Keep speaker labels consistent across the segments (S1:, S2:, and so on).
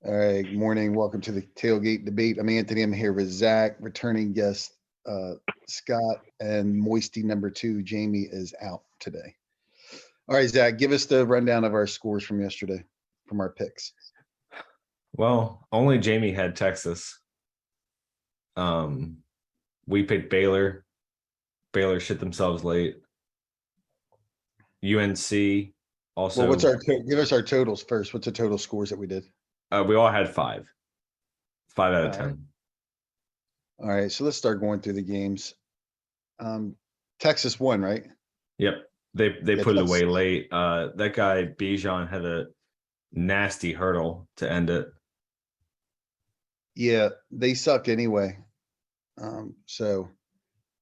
S1: All right, good morning. Welcome to the tailgate debate. I'm Anthony. I'm here with Zach, returning guest Scott, and Moisty number two. Jamie is out today. All right, Zach, give us the rundown of our scores from yesterday, from our picks.
S2: Well, only Jamie had Texas. We picked Baylor. Baylor shit themselves late. UNC also.
S1: Well, give us our totals first. What's the total scores that we did?
S2: We all had 5. 5 out of
S1: All
S2: 10.
S1: right. All right, so let's start going through the games. Texas won, right?
S2: Yep. They
S1: Yeah,
S2: put it
S1: Texas.
S2: away late. That guy Bijan had a nasty hurdle to end it.
S1: Yeah, they suck anyway. So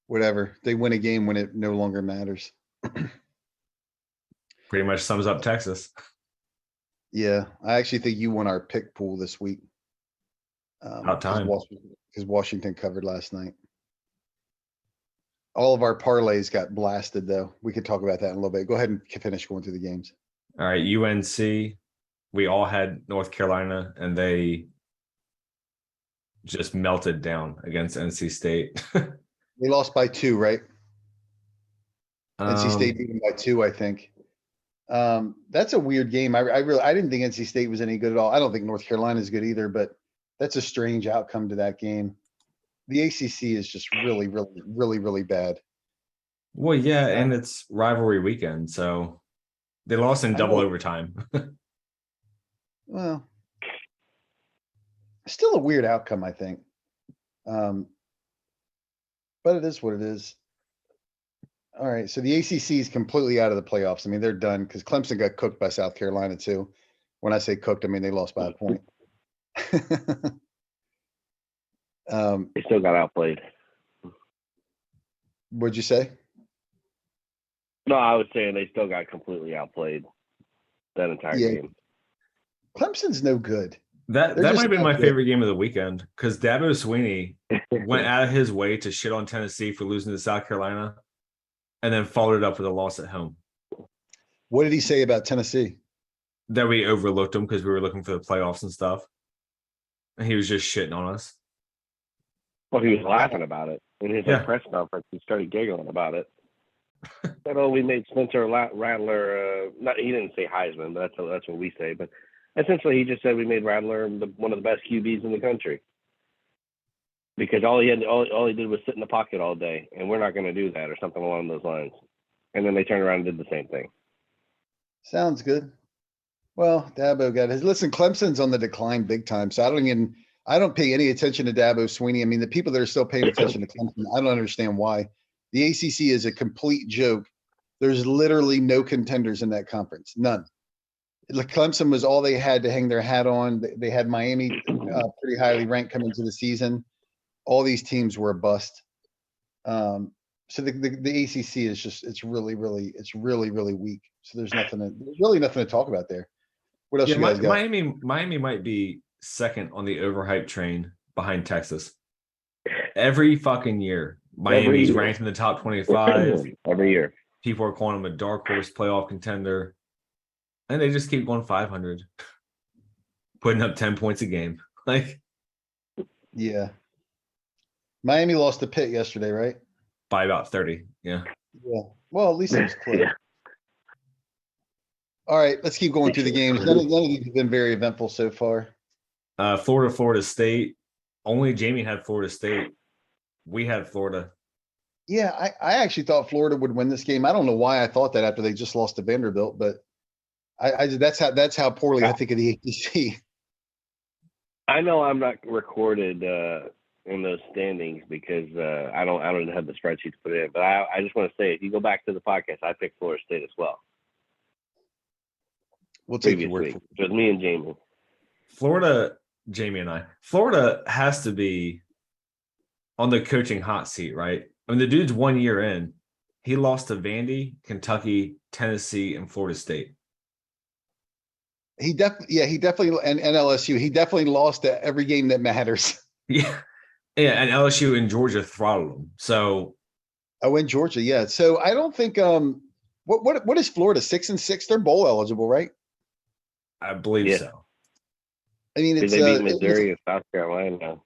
S1: whatever. They win a game when it no longer matters.
S2: Pretty much sums up Texas.
S1: Yeah, I actually think you won our pick pool this week.
S2: About time.
S1: Because Washington covered last night. All of our parlays got blasted, though. We could talk about that in a little bit. Go ahead and finish going through the games.
S2: All right, UNC. We all had North Carolina, and they just melted down against NC State.
S1: They lost by 2, right? NC State beat them by 2, I think. That's a weird game. I didn't think NC State was any good at all. I don't think North Carolina is good either, but that's a strange outcome to that game. The ACC is just really, really, really, really bad.
S2: Well, yeah, and it's rivalry weekend, so they lost in double overtime.
S1: Well, still a weird outcome, I think. But it is what it is. All right, so the ACC is completely out of the playoffs. I mean, they're done because Clemson got cooked by South Carolina too. When I say cooked, I mean they lost by a point.
S3: They still got outplayed.
S1: What'd you say?
S3: No, I was saying they still got completely outplayed that entire game.
S1: Clemson's no good.
S2: That might have been my favorite game of the weekend because Dabo Swinney went out of his way to shit on Tennessee for losing to South Carolina and then followed it up with a loss at home.
S1: What did he say about Tennessee?
S2: That we overlooked them because we were looking for the playoffs and stuff. And he was just shitting on us.
S3: Well, he was laughing about it. In his press conference, he started giggling about it. Said, "Oh, we made Spencer Rattler." He didn't say Heisman, but that's what we say. But essentially, he just said we made Rattler one of the best QBs in the country because all he did was sit in the pocket all day, and we're not going to do that, or something along those lines. And then they turned around and did the same thing.
S1: Sounds good. Well, Dabo got his. Listen, Clemson's on the decline big time, so I don't pay any attention to Dabo Swinney. I mean, the people that are still paying attention to Clemson, I don't understand why. The ACC is a complete joke. There's literally no contenders in that conference. None. Clemson was all they had to hang their hat on. They had Miami pretty highly ranked coming into the season. All these teams were a bust. So the ACC is just it's really weak. So there's really nothing to talk about there. What else you guys got?
S2: Miami might be second on the overhype train behind Texas. Every fucking year, Miami's ranked in the top 25.
S3: Every year.
S2: People are calling them a dark horse playoff contender. And they just keep going 500. Putting up 10 points a game.
S1: Yeah. Miami lost to Pitt yesterday, right?
S2: By about 30, yeah.
S1: Yeah. Well, at least it was close. Yeah. All right, let's keep going through the games. None of these have been very eventful so far.
S2: Florida State. Only Jamie had Florida State. We had Florida.
S1: Yeah, I actually thought Florida would win this game. I don't know why I thought that after they just lost to Vanderbilt, but that's how poorly I think of the ACC.
S3: I know I'm not recorded in those standings because I don't have the spreadsheet to put it in. But I just want to say, if you go back to the podcast, I picked Florida State as well.
S1: We'll take your word for it.
S3: It was me and Jamie.
S2: Jamie and I. Florida has to be on the coaching hot seat, right? I mean, the dude's 1 year in. He lost to Vandy, Kentucky, Tennessee, and Florida State.
S1: He definitely and LSU. He definitely lost to every game that matters.
S2: Yeah, and LSU and Georgia throttled him. So,
S1: in Georgia, yeah. So I don't think what is Florida 6-6? They're bowl eligible, right?
S2: I believe so.
S1: I mean,
S3: They beat Missouri and South Carolina.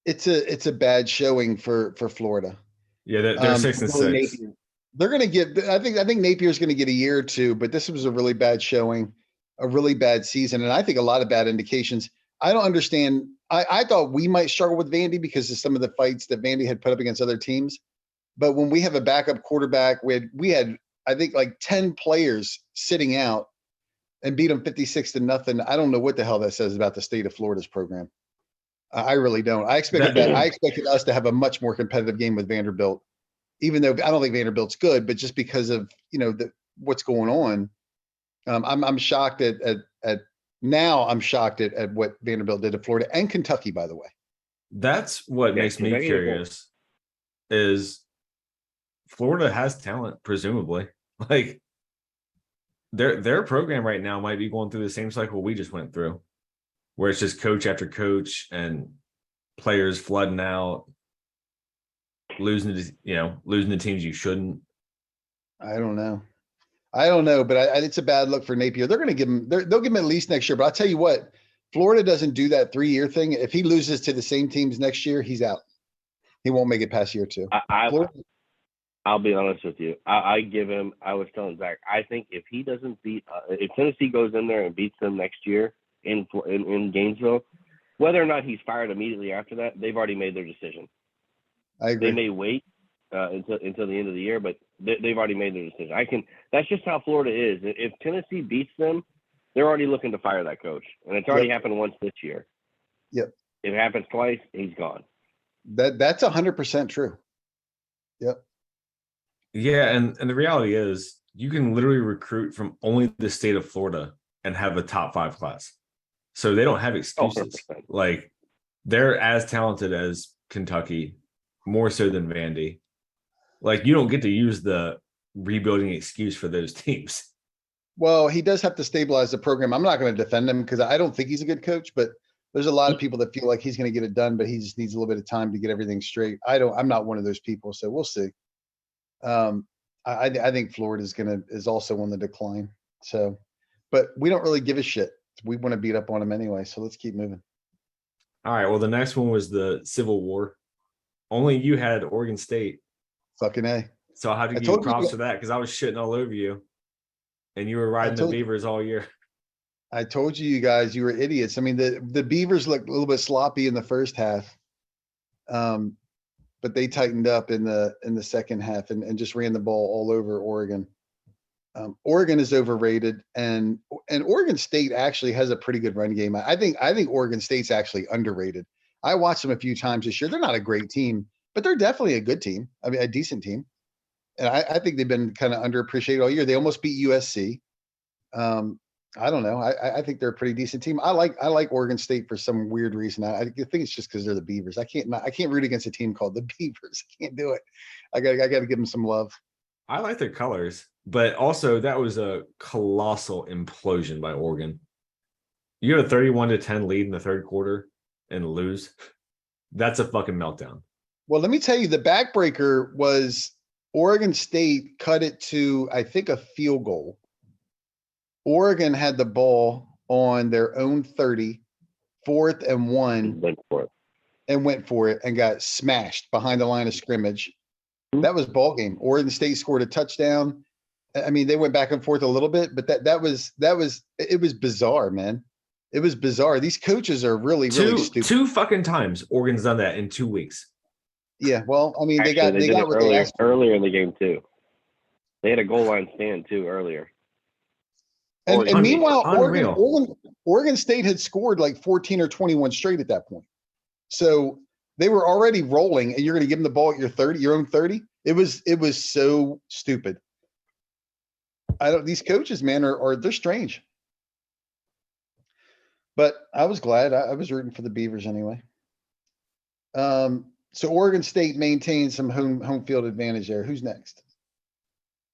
S1: It's a bad showing for Florida.
S2: Yeah, they're 6-6.
S1: Napier. They're going to get. I think Napier's going to get a year or two, but this was a really bad showing, a really bad season, and I think a lot of bad indications. I don't understand. I thought we might struggle with Vandy because of some of the fights that Vandy had put up against other teams. But when we have a backup quarterback, we had I think like 10 players sitting out and beat them 56-0. I don't know what the hell that says about the state of Florida's program. I really don't. I expected us to have a much more competitive game with Vanderbilt, even though I don't think Vanderbilt's good, but just because of what's going on. I'm shocked I'm shocked at what Vanderbilt did to Florida and Kentucky, by the way.
S2: That's what makes me curious is Florida has talent, presumably. Like their program right now might be going through the same cycle we just went through, where it's just coach after coach and players flooding out, losing to teams you shouldn't.
S1: I don't know, but it's a bad look for Napier. They're going to give him. They'll give him at least next year. But I'll tell you what, Florida doesn't do that 3-year thing. If he loses to the same teams next year, he's out. He won't make it past year 2.
S3: I'll be honest with you. I give him. I was telling Zach. I think if he doesn't beat, if Tennessee goes in there and beats them next year in Gainesville, whether or not he's fired immediately after that, they've already made their decision.
S1: I agree.
S3: They may wait until the end of the year, but they've already made their decision. That's just how Florida is. If Tennessee beats them, they're already looking to fire that coach, and it's already happened once this year.
S1: Yep.
S3: If it happens twice, he's gone.
S1: That's 100% true. Yep.
S2: Yeah, and the reality is you can literally recruit from only the state of Florida and have a top 5 class. So they don't have excuses.
S3: 100%.
S2: Like they're as talented as Kentucky, more so than Vandy. Like you don't get to use the rebuilding excuse for those teams.
S1: Well, he does have to stabilize the program. I'm not going to defend him because I don't think he's a good coach, but there's a lot of people that feel like he's going to get it done, but he just needs a little bit of time to get everything straight. I'm not one of those people, so we'll see. I think Florida is also on the decline. So, but we don't really give a shit. We want to beat up on them anyway. So let's keep moving.
S2: All right. Well, the next one was the Civil War. Only you had Oregon State.
S1: Fucking A.
S2: So I had to give you props for that because I was shitting all over you, and you were riding the Beavers all year.
S1: I told you guys you were idiots. I mean, the Beavers looked a little bit sloppy in the first half. But they tightened up in the second half and just ran the ball all over Oregon. Oregon is overrated, and Oregon State actually has a pretty good run game. I think Oregon State's actually underrated. I watched them a few times this year. They're not a great team, but they're definitely a good team. I mean, a decent team. And I think they've been kind of underappreciated all year. They almost beat USC. I don't know. I think they're a pretty decent team. I like Oregon State for some weird reason. I think it's just because they're the Beavers. I can't root against a team called the Beavers. I can't do it. I got to give them some love.
S2: I like their colors, but also that was a colossal implosion by Oregon. You get a 31-10 lead in the third quarter and lose. That's a fucking meltdown.
S1: Well, let me tell you, the backbreaker was Oregon State cut it to, I think, a field goal. Oregon had the ball on their own 30, 4th and 1, went for it and got smashed behind the line of scrimmage. That was ball game. Oregon State scored a touchdown. I mean, they went back and forth a little bit, but it was bizarre, man. It was bizarre. These coaches are really stupid.
S2: 2 fucking times Oregon's done that in 2 weeks.
S1: Yeah, well, I mean, they got what
S3: earlier,
S1: they asked for.
S3: earlier in the game too. They had a goal line stand too earlier.
S1: And meanwhile, Oregon State had scored like 14 or 21 straight at that point. So they were already rolling, and you're going to give them the ball at your own 30. It was so stupid. These coaches, man, they're strange. But I was glad. I was rooting for the Beavers anyway. So Oregon State maintains some home field advantage there. Who's next?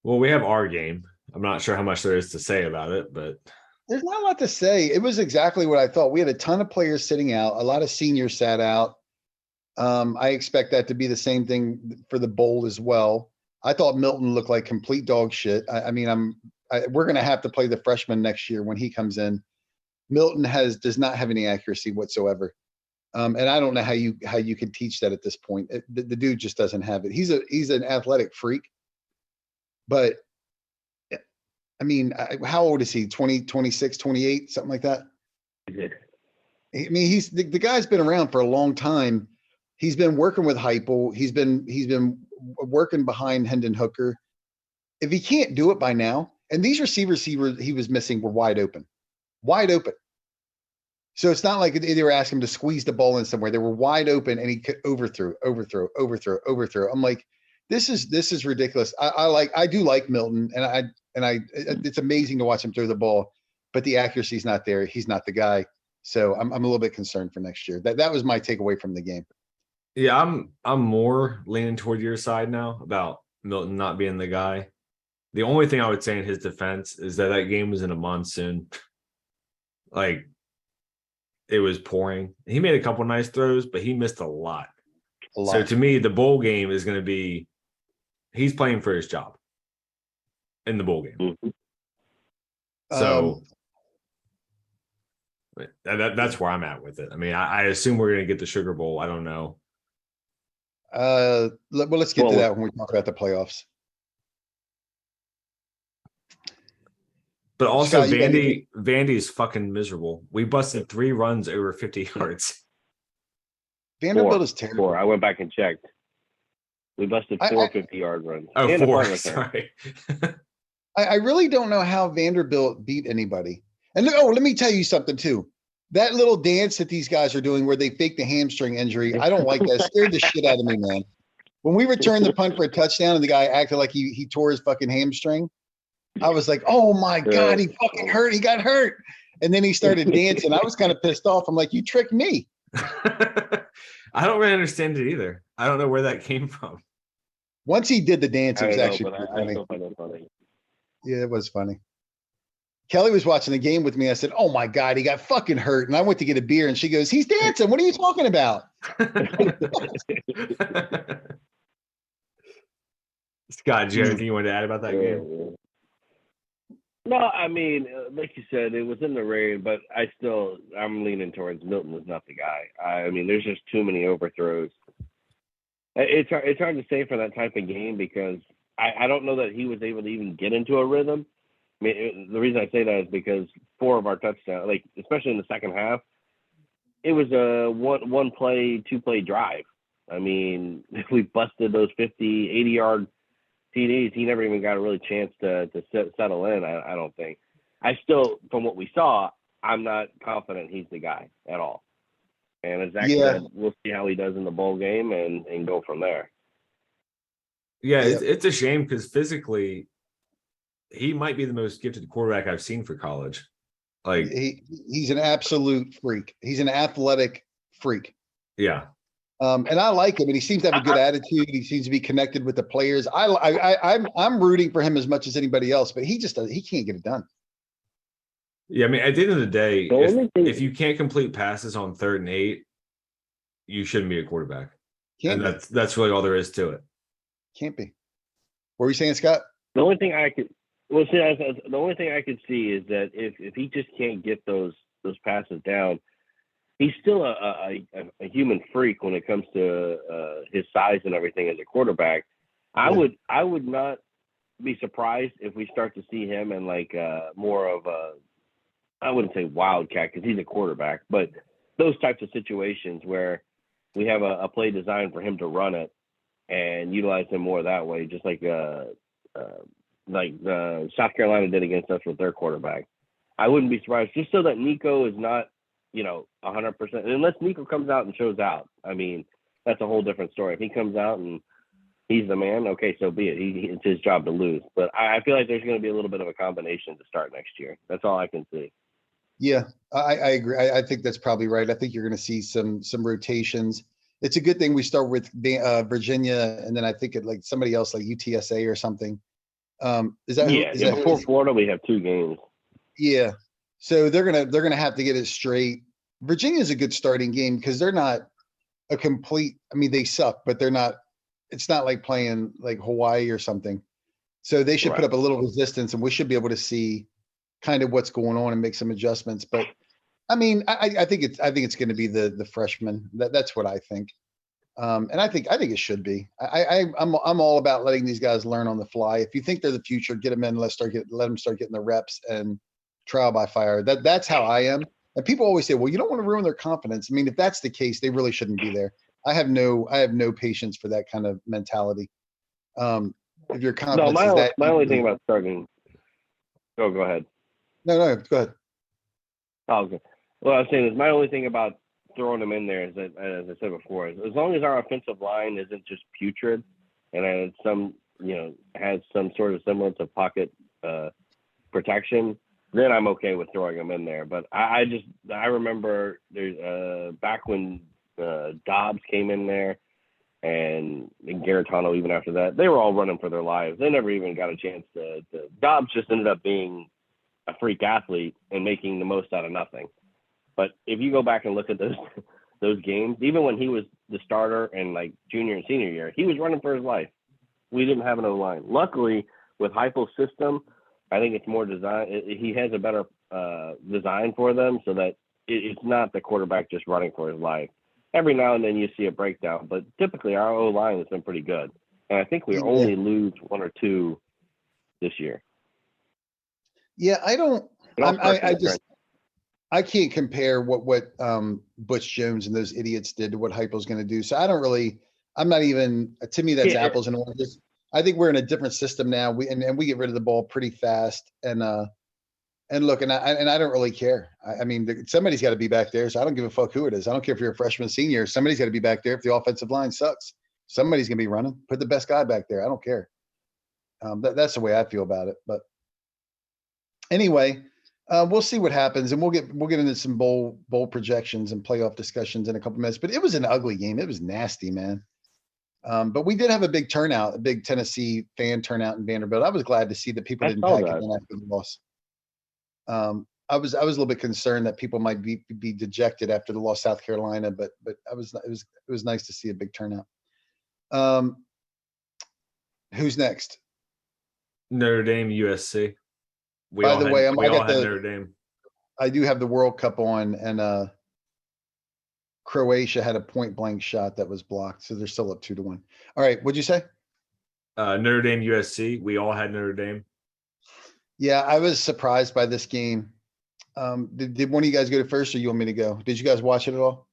S2: Well, we have our game. I'm not sure how much there is to say about it, but
S1: there's not a lot to say. It was exactly what I thought. We had a ton of players sitting out. A lot of seniors sat out. I expect that to be the same thing for the bowl as well. I thought Milton looked like complete dog shit. We're going to have to play the freshman next year when he comes in. Milton does not have any accuracy whatsoever. And I don't know how you can teach that at this point. The dude just doesn't have it. He's an athletic freak, but I mean, how old is he? 20, 26, 28, something like that. I mean, the guy's been around for a long time. He's been working with Heupel. He's been working behind Hendon Hooker. If he can't do it by now, and these receivers he was missing were wide open. So it's not like they were asking him to squeeze the ball in somewhere. They were wide open and he could overthrow. I'm like, this is ridiculous. I do like Milton, and it's amazing to watch him throw the ball, but the accuracy is not there. He's not the guy. So I'm a little bit concerned for next year. That was my takeaway from the game.
S2: Yeah, I'm more leaning toward your side now about Milton not being the guy. The only thing I would say in his defense is that game was in a monsoon. Like, it was pouring. He made a couple nice throws, but he missed a lot. So to me, the bowl game is going to be, he's playing for his job in the bowl game.
S3: Mm-hmm.
S2: So that's where I'm at with it. I mean, I assume we're going to get the Sugar Bowl. I don't know.
S1: Well, let's get to that when we talk about the playoffs.
S2: But also,
S1: Scott,
S2: Vandy's fucking miserable. We busted 3 runs over 50 yards.
S1: Vanderbilt is terrible.
S3: 4. I went back and checked. We busted 4 50-yard runs.
S2: Oh, 4. Sorry.
S1: I really don't know how Vanderbilt beat anybody. And let me tell you something too. That little dance that these guys are doing where they fake the hamstring injury, I don't like that. It scared the shit out of me, man. When we returned the punt for a touchdown and the guy acted like he tore his fucking hamstring, I was like, oh my God, he fucking hurt. He got hurt. And then he started dancing. I was kind of pissed off. I'm like, you tricked me.
S2: I don't really understand it either. I don't know where that came from.
S1: Once he did the dance, it was actually
S3: funny.
S1: Yeah, it was funny. Kelly was watching the game with me. I said, oh my God, he got fucking hurt. And I went to get a beer and she goes, he's dancing. What are you talking about?
S2: Scott, do you have anything you wanted to add about that game?
S3: No, I mean, like you said, it was in the rain, but I'm leaning towards Milton is not the guy. I mean, there's just too many overthrows. It's hard to say for that type of game because I don't know that he was able to even get into a rhythm. I mean, the reason I say that is because 4 of our touchdowns, like especially in the second half, it was a one play, 2-play drive. I mean, if we busted those 50, 80-yard TDs, he never even got a really chance to settle in, I don't think. I still, from what we saw, I'm not confident he's the guy at all. And as Zach said, we'll see how he does in the bowl game and go from there.
S2: Yeah, it's a shame because physically, he might be the most gifted quarterback I've seen for college. Like
S1: he's an absolute freak. He's an athletic freak.
S2: Yeah.
S1: And I like him, and he seems to have a good attitude. He seems to be connected with the players. I'm rooting for him as much as anybody else, but he can't get it done.
S2: Yeah, I mean, at the end of the day, if you can't complete passes on 3rd and 8, you shouldn't be a quarterback. That's really all there is to it.
S1: Can't be. What were you saying, Scott?
S3: The only thing I could see is that if he just can't get those passes down, he's still a human freak when it comes to his size and everything as a quarterback. I would not be surprised if we start to see him in like more of a, I wouldn't say wildcat because he's a quarterback, but those types of situations where we have a play designed for him to run it and utilize him more that way, just like South Carolina did against us with their quarterback. I wouldn't be surprised just so that Nico is not, 100%. Unless Nico comes out and shows out. I mean, that's a whole different story. If he comes out and he's the man, okay, so be it. It's his job to lose. But I feel like there's going to be a little bit of a combination to start next year. That's all I can see.
S1: Yeah, I agree. I think that's probably right. I think you're going to see some rotations. It's a good thing we start with Virginia, and then I think like somebody else like UTSA or something.
S3: Before Florida, we have 2 games.
S1: Yeah. So they're gonna have to get it straight. Virginia's a good starting game because they're not a complete. I mean, they suck, but they're not. It's not like playing like Hawaii or something. So they should put up a little resistance, and we should be able to see kind of what's going on and make some adjustments. But I mean, I think it's going to be the freshman. That's what I think. And I think it should be. I'm all about letting these guys learn on the fly. If you think they're the future, get them in. Let them start getting the reps and trial by fire. That's how I am. And people always say, well, you don't want to ruin their confidence. I mean, if that's the case, they really shouldn't be there. I have no patience for that kind of mentality. If your confidence
S3: No,
S1: is that
S3: my only thing about starting. Go ahead.
S1: No, go ahead.
S3: Oh, okay. Well, I was saying is my only thing about throwing them in there is that, as I said before, is as long as our offensive line isn't just putrid and has some sort of semblance of pocket protection, then I'm okay with throwing them in there. But I remember there's back when Dobbs came in there and Garetano, even after that, they were all running for their lives. They never even got a chance to Dobbs just ended up being a freak athlete and making the most out of nothing. But if you go back and look at those games, even when he was the starter and like junior and senior year, he was running for his life. We didn't have an O-line. Luckily, with Heupel's system, I think it's more design. He has a better design for them so that it's not the quarterback just running for his life. Every now and then you see a breakdown, but typically our O-line has been pretty good. And I think we only lose one or two this year.
S1: Yeah, I can't compare what Butch Jones and those idiots did to what Heupel's going to do. So I'm not even, to me, that's apples and oranges. I think we're in a different system now. We get rid of the ball pretty fast. And look, and I don't really care. I mean, somebody's got to be back there. So I don't give a fuck who it is. I don't care if you're a freshman, senior. Somebody's got to be back there. If the offensive line sucks, somebody's going to be running. Put the best guy back there. I don't care. That's the way I feel about it. But anyway, we'll see what happens, and we'll get into some bowl projections and playoff discussions in a couple minutes. But it was an ugly game. It was nasty, man. But we did have a big turnout, a big Tennessee fan turnout in Vanderbilt. I was glad to see that people didn't pack it in after the loss. I was a little bit concerned that people might be dejected after the loss South Carolina, but it was nice to see a big turnout. Who's next?
S2: Notre Dame, USC.
S1: By the way,
S2: we all had Notre Dame.
S1: I do have the World Cup on, and Croatia had a point blank shot that was blocked, so they're still up 2-1. All right, what'd you say?
S2: Notre Dame, USC. We all had Notre Dame.
S1: Yeah, I was surprised by this game. Did one of you guys go to first, or you want me to go? Did you guys watch it at all?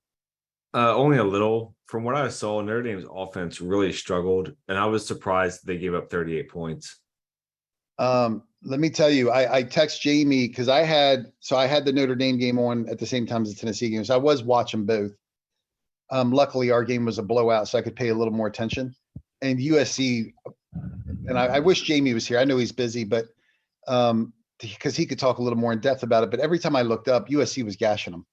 S2: Only a little. From what I saw, Notre Dame's offense really struggled, and I was surprised they gave up 38 points.
S1: Let me tell you, I text Jamie because I had the Notre Dame game on at the same time as the Tennessee game. So I was watching both. Luckily our game was a blowout, so I could pay a little more attention. And USC, and I wish Jamie was here. I know he's busy, but because he could talk a little more in depth about it. But every time I looked up, USC was gashing them.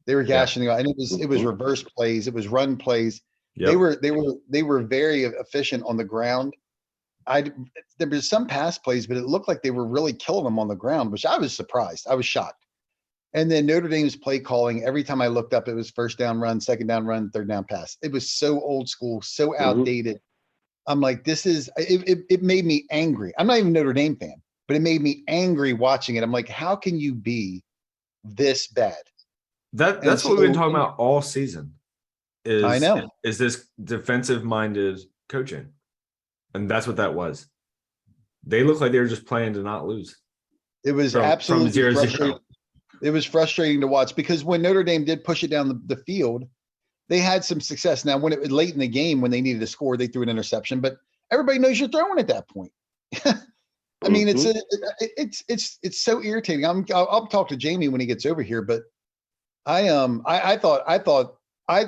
S1: They were gashing them, and it was reverse plays, it was run plays. Yep. They were very efficient on the ground. There was some pass plays, but it looked like they were really killing them on the ground, which I was surprised. I was shocked. And then Notre Dame's play calling, every time I looked up, it was first down run, second down run, third down pass. It was so old school, so outdated. I'm like, it made me angry. I'm not even a Notre Dame fan, but it made me angry watching it. I'm like, how can you be this bad?
S2: That's what we've been talking about all season.
S1: I know.
S2: Is this defensive minded coaching? And that's what that was. They looked like they were just playing to not lose.
S1: It was absolutely frustrating. It was frustrating to watch because when Notre Dame did push it down the field, they had some success. Now, when it was late in the game, when they needed to score, they threw an interception. But everybody knows you're throwing at that point. I mean, it's so irritating. I'll talk to Jamie when he gets over here, but I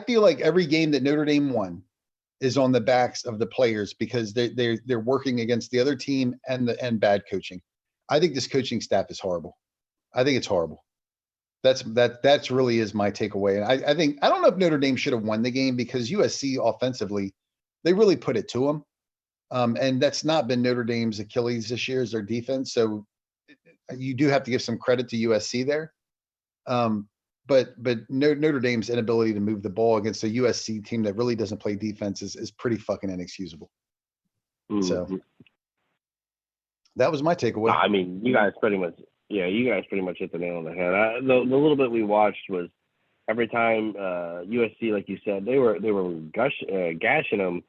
S1: feel like every game that Notre Dame won is on the backs of the players because they're working against the other team and bad coaching. I think this coaching staff is horrible. I think it's horrible. That's really is my takeaway. And I don't know if Notre Dame should have won the game because USC offensively, they really put it to them. And that's not been Notre Dame's Achilles this year is their defense. So you do have to give some credit to USC there. But Notre Dame's inability to move the ball against a USC team that really doesn't play defense is pretty fucking inexcusable. So that was my takeaway.
S3: I mean, you guys pretty much Yeah, you guys pretty much hit the nail on the head. The little bit we watched was every time USC, like you said, they were gashing them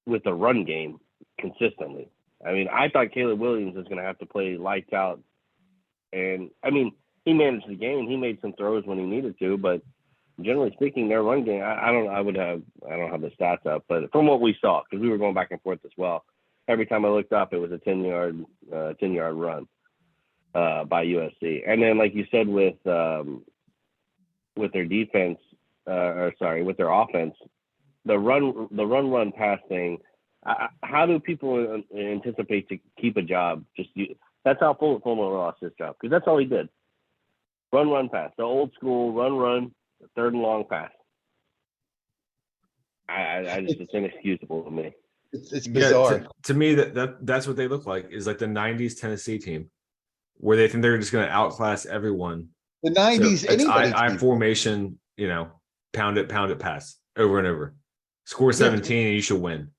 S3: with the run game consistently. I mean, I thought Caleb Williams was going to have to play lights out, and I mean, he managed the game. He made some throws when he needed to, but generally speaking, their run game, I don't have the stats up, but from what we saw, because we were going back and forth as well, every time I looked up, it was a 10-yard run by USC. And then, like you said, with their defense, with their offense, the run pass thing. How do people anticipate to keep a job? That's how Fulmer lost his job, because that's all he did. Run pass, the old school run, third and long pass. It's inexcusable to me.
S1: It's bizarre.
S2: Yeah, to me, that's what they look like, is like the 90s Tennessee team, where they think they're just going to outclass everyone.
S1: The 90s,
S2: so it's I
S1: team.
S2: formation, pound it, pass over and over. Score 17 and you should win.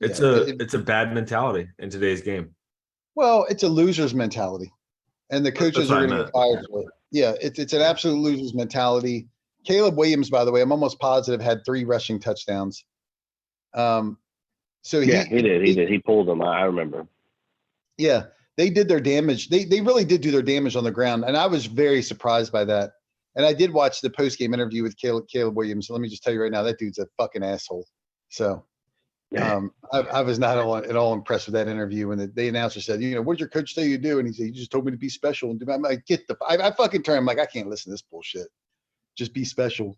S2: It's a bad mentality in today's game.
S1: Well, it's a loser's mentality, and the coaches are going to get fired for it. Yeah, it's an absolute loser's mentality. Caleb Williams, by the way, I'm almost positive had 3 rushing touchdowns. So he did.
S3: He pulled them. I remember.
S1: Yeah, they did their damage. They really did do their damage on the ground, and I was very surprised by that. And I did watch the post-game interview with Caleb Williams. So let me just tell you right now, that dude's a fucking asshole. So I was not at all impressed with that interview. And the announcer said, what did your coach tell you to do? And he said, you just told me to be special. And I'm like, I fucking turned. I'm like, I can't listen to this bullshit. Just be special.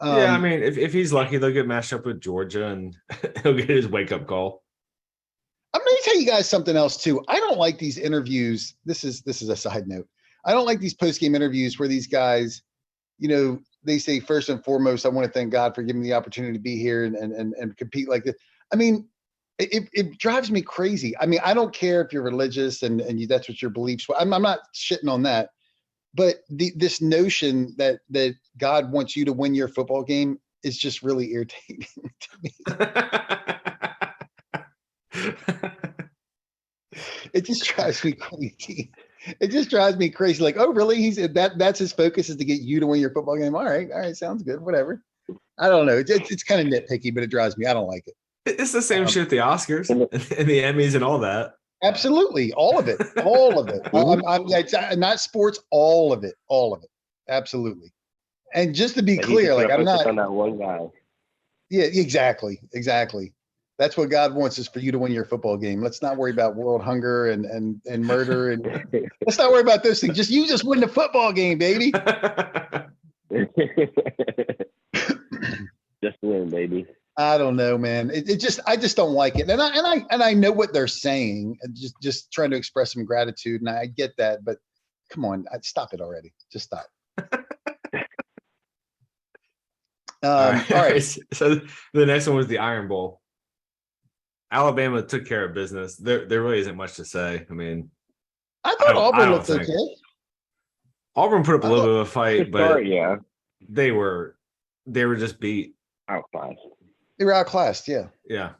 S2: Yeah, I mean, if he's lucky, they'll get matched up with Georgia and he'll get his wake-up call.
S1: I'm going to tell you guys something else too. I don't like these interviews. This is a side note. I don't like these post-game interviews where these guys, they say first and foremost, I want to thank God for giving me the opportunity to be here and compete like this. I mean, it drives me crazy. I mean, I don't care if you're religious and that's what your beliefs. I'm not shitting on that, but this notion that God wants you to win your football game is just really irritating to me. It just drives me crazy. It just drives me crazy. Like, oh, really? That's his focus, is to get you to win your football game. All right, sounds good. Whatever. I don't know. It's kind of nitpicky, but it drives me. I don't like it.
S2: It's the same shit at the Oscars and the Emmys and all that.
S1: Absolutely, all of it. I'm not sports. All of it. Absolutely. And just to be clear, like I'm not
S3: on that one guy.
S1: Yeah, exactly. That's what God wants, is for you to win your football game. Let's not worry about world hunger and murder, and let's not worry about those things. You just win the football game, baby.
S3: Just win, baby.
S1: I don't know, man. I just don't like it. And I know what they're saying, and just trying to express some gratitude. And I get that, but come on, stop it already. Just stop. All right.
S2: So the next one was the Iron Bowl. Alabama took care of business. There really isn't much to say. I mean,
S1: I thought Auburn looked okay.
S2: Auburn put up a little bit of a fight, but
S3: yeah,
S2: they were just beat.
S3: Outclassed.
S1: They were outclassed. Yeah.
S2: Yeah.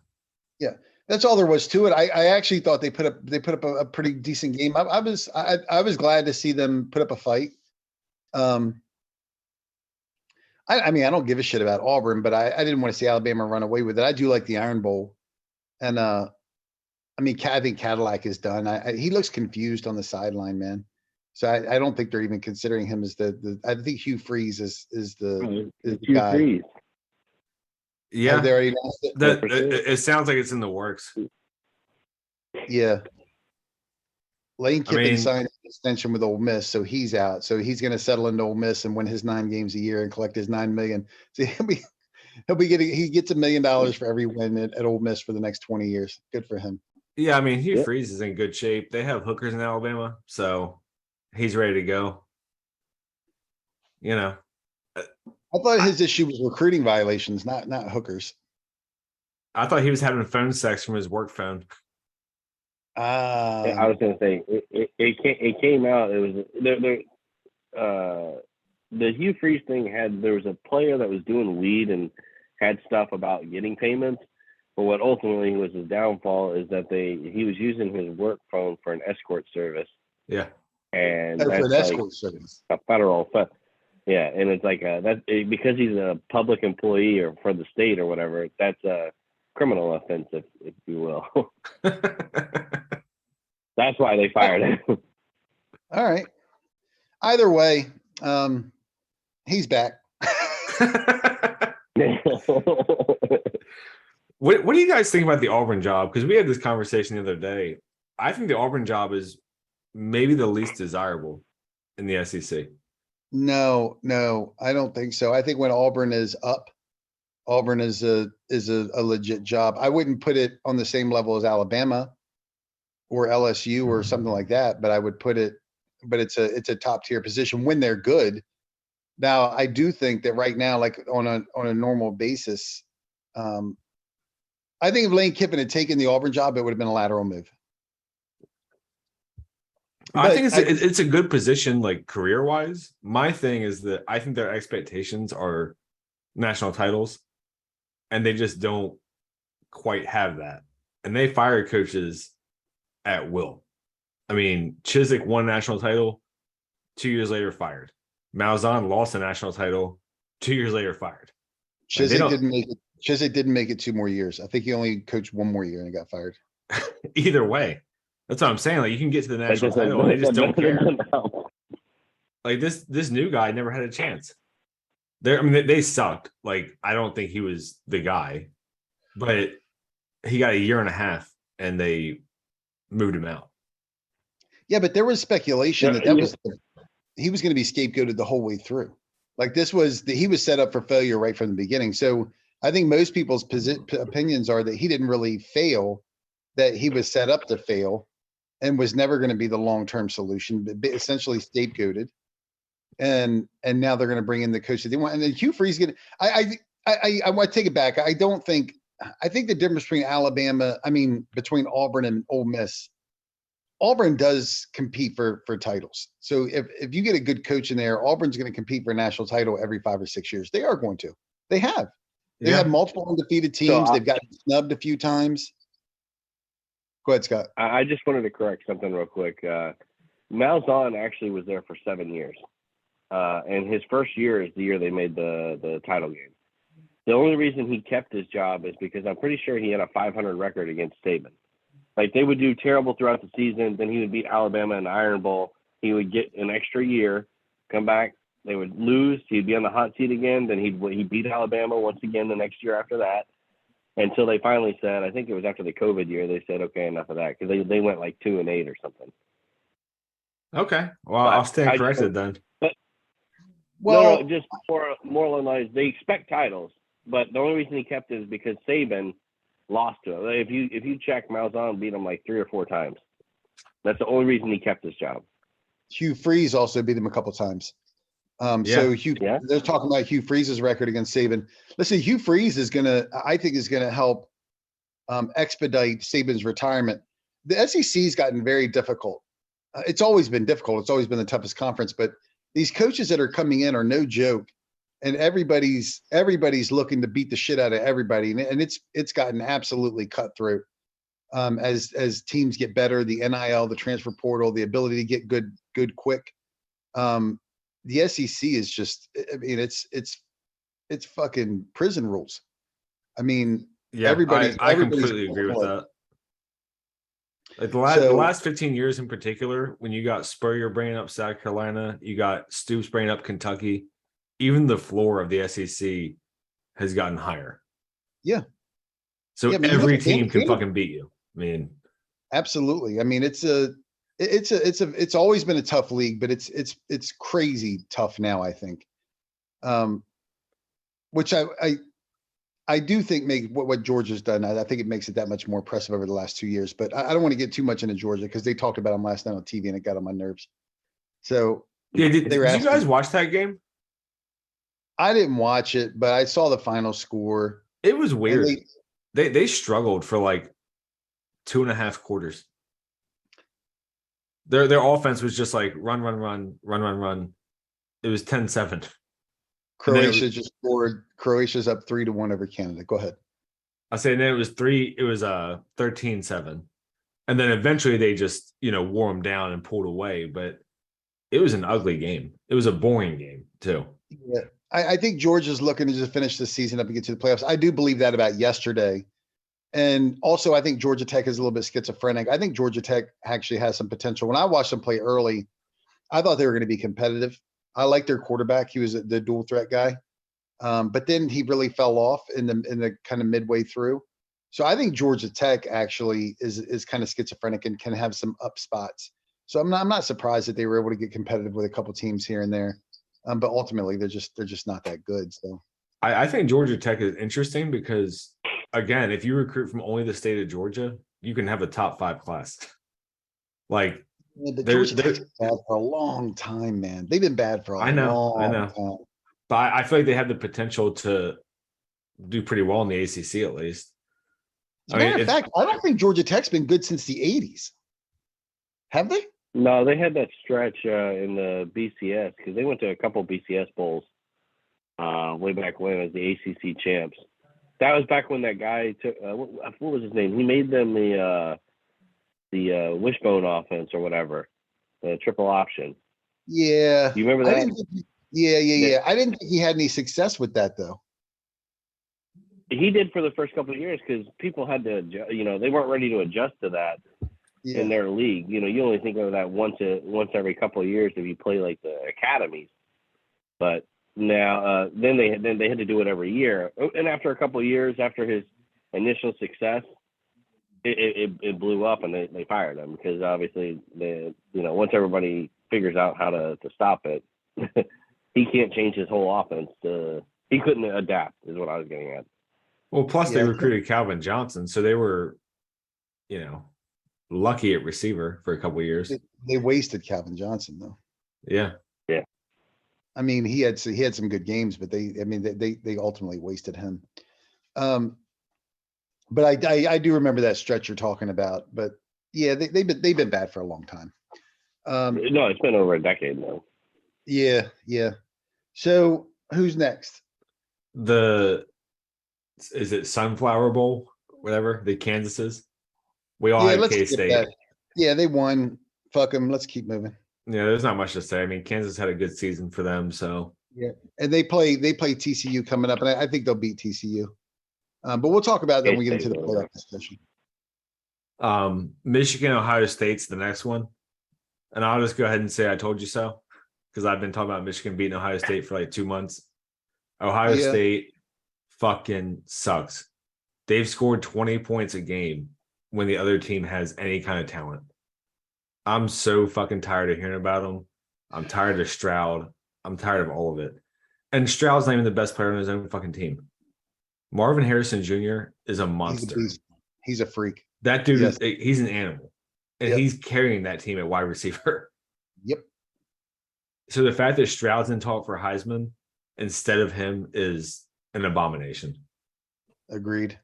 S1: That's all there was to it. I actually thought they put up a pretty decent game. I was glad to see them put up a fight. I mean, I don't give a shit about Auburn, but I didn't want to see Alabama run away with it. I do like the Iron Bowl. And I mean, I think Cadillac is done. He looks confused on the sideline, man. So I don't think they're even considering him as the. I think Hugh Freeze is the guy. Freeze.
S2: Yeah,
S1: they already announced it.
S2: It sounds like it's in the works.
S1: Yeah. Lane Kiffin signed an extension with Ole Miss, so he's out. So he's going to settle into Ole Miss and win his 9 games a year and collect his $9 million. So he gets $1 million for every win at Ole Miss for the next 20 years. Good for him.
S2: Yeah, I mean, Hugh Freeze is in good shape. They have hookers in Alabama, so he's ready to go.
S1: I thought his issue was recruiting violations, not hookers.
S3: I
S2: thought he was having phone sex from his work phone.
S3: I was going to say it came out. It was the Hugh Freeze thing there was a player that was doing weed and had stuff about getting payments, but what ultimately was his downfall is that he was using his work phone for an escort service.
S2: Yeah.
S3: and
S1: for
S3: that's
S1: an
S3: like
S1: escort service.
S3: a federal. Yeah, and it's like because he's a public employee or for the state or whatever. That's a criminal offense, if you will. That's why they fired him.
S1: All right. Either way, he's back.
S2: What do you guys think about the Auburn job? Because we had this conversation the other day. I think the Auburn job is maybe the least desirable in the SEC.
S1: No, I don't think so. I think when Auburn is up, Auburn is a legit job. I wouldn't put it on the same level as Alabama or LSU or something like that, but I would put it, but it's a top tier position when they're good. Now, I do think that right now, like on a normal basis, I think if Lane Kiffin had taken the Auburn job, it would have been a lateral move.
S2: I think it's a good position, like career wise. My thing is that I think their expectations are national titles, and they just don't quite have that. And they fire coaches at will. I mean, Chiswick won a national title, 2 years later fired. Malzahn lost a national title, 2 years later fired.
S1: Chiswick didn't make it. Chiswick didn't make it 2 more years. I think he only coached 1 more year and he got fired.
S2: Either way, that's what I'm saying. Like, you can get to the national title, and they just don't care. Like this new guy never had a chance. They sucked. Like, I don't think he was the guy, but he got a year and a half, and they moved him out.
S1: Yeah, but there was speculation that he was going to be scapegoated the whole way through. Like he was set up for failure right from the beginning. So I think most people's opinions are that he didn't really fail, that he was set up to fail and was never going to be the long-term solution, but essentially scapegoated. And now they're going to bring in the coach that they want. And then Hugh Freeze I want to take it back. I think the difference between between Auburn and Ole Miss, Auburn does compete for titles. So if you get a good coach in there, Auburn's going to compete for a national title every 5 or 6 years. They are going to. They have. They have multiple undefeated teams. They've gotten snubbed a few times. Go ahead, Scott.
S3: I just wanted to correct something real quick. Malzahn actually was there for 7 years. And his first year is the year they made the title game. The only reason he kept his job is because I'm pretty sure he had a 500 record against Saban. Like, they would do terrible throughout the season. Then he would beat Alabama in the Iron Bowl. He would get an extra year, come back. They would lose. He'd be on the hot seat again. Then he beat Alabama once again the next year after that. Until they finally said, I think it was after the COVID year, they said, okay, enough of that. Because they went like 2-8 or something.
S2: Okay. Well, I'll stand corrected then. But
S3: no, just more along the lines, they expect titles. But the only reason he kept it is because Saban lost to him. If you check, Malzahn beat him like 3 or 4 times. That's the only reason he kept his job.
S1: Hugh Freeze also beat him a couple times. So they're talking about Hugh Freeze's record against Saban. Listen, Hugh Freeze is I think is gonna help expedite Saban's retirement. The SEC's gotten very difficult. It's always been difficult. It's always been the toughest conference, but these coaches that are coming in are no joke. And everybody's looking to beat the shit out of everybody. And it's gotten absolutely cutthroat as teams get better, the NIL, the transfer portal, the ability to get good quick. The SEC is just, it's fucking prison rules. I mean, everybody.
S2: I completely agree with that. Like the last 15 years in particular, when you got Spurrier bringing up South Carolina, you got Stoops bringing up Kentucky, even the floor of the SEC has gotten higher.
S1: Yeah.
S2: So every team can fucking beat you. I mean,
S1: absolutely. I mean, it's always been a tough league, but it's crazy tough now, I think. Which I do think make what Georgia's done. I think it makes it that much more impressive over the last 2 years. But I don't want to get too much into Georgia because they talked about them last night on TV and it got on my nerves. So
S2: yeah, did you guys watch that game?
S1: I didn't watch it, but I saw the final score.
S2: It was weird. They struggled for like 2.5 quarters. Their offense was just like run. It was 10-7.
S1: Croatia just scored. Croatia's up 3-1 over Canada. Go ahead.
S2: I say, and then it was 13-7. And then eventually they just, wore them down and pulled away. But it was an ugly game. It was a boring game too.
S1: Yeah, I think Georgia's looking to just finish the season up and get to the playoffs. I do believe that about yesterday. And also, I think Georgia Tech is a little bit schizophrenic. I think Georgia Tech actually has some potential. When I watched them play early, I thought they were going to be competitive. I like their quarterback. He was the dual threat guy. But then he really fell off in the kind of midway through. So I think Georgia Tech actually is kind of schizophrenic and can have some up spots. So I'm not surprised that they were able to get competitive with a couple teams here and there. But ultimately they're just not that good. So
S2: I think Georgia Tech is interesting because, again, if you recruit from only the state of Georgia, you can have a top 5 class. Like,
S1: yeah, but Georgia Tech's been bad for a long time, man. They've been bad for a long time.
S2: But I feel like they have the potential to do pretty well in the ACC at least.
S1: As a matter of fact, I don't think Georgia Tech's been good since the 80s. Have they?
S3: No, they had that stretch in the BCS because they went to a couple BCS bowls way back when as the ACC champs. That was back when that guy took what was his name? He made them the wishbone offense or whatever, the triple option.
S1: Yeah,
S3: You remember that?
S1: Yeah. I didn't think he had any success with that though.
S3: He did for the first couple of years because people had to, they weren't ready to adjust to that in their league. You only think of that once every couple of years if you play like the academies. But now, then they had to do it every year. And after a couple of years, after his initial success, it blew up and they fired him because obviously once everybody figures out how to stop it, he can't change his whole offense. He couldn't adapt is what I was getting at.
S2: Well, plus they recruited Calvin Johnson, so they were, lucky at receiver for a couple of years.
S1: They wasted Calvin Johnson though.
S2: Yeah.
S1: I mean, he had some good games, but they ultimately wasted him. But I do remember that stretch you're talking about. But yeah, they've been bad for a long time.
S3: No, it's been over a decade now.
S1: Yeah. So who's next?
S2: Is it Sunflower Bowl? Whatever the Kansas is. We all had K-State.
S1: Yeah, they won. Fuck them. Let's keep moving.
S2: Yeah, there's not much to say. I mean, Kansas had a good season for them, so
S1: yeah. And they play TCU coming up, and I think they'll beat TCU. But we'll talk about that when we get into the playoff discussion.
S2: Michigan, Ohio State's the next one, and I'll just go ahead and say I told you so because I've been talking about Michigan beating Ohio State for like 2 months. Ohio State fucking sucks. They've scored 20 points a game when the other team has any kind of talent. I'm so fucking tired of hearing about them. I'm tired of Stroud. I'm tired of all of it. And Stroud's not even the best player on his own fucking team. Marvin Harrison Jr. is a monster.
S1: He's a freak.
S2: That dude, he's an animal. And he's carrying that team at wide receiver.
S1: Yep.
S2: So the fact that Stroud's in talk for Heisman instead of him is an abomination.
S1: Agreed.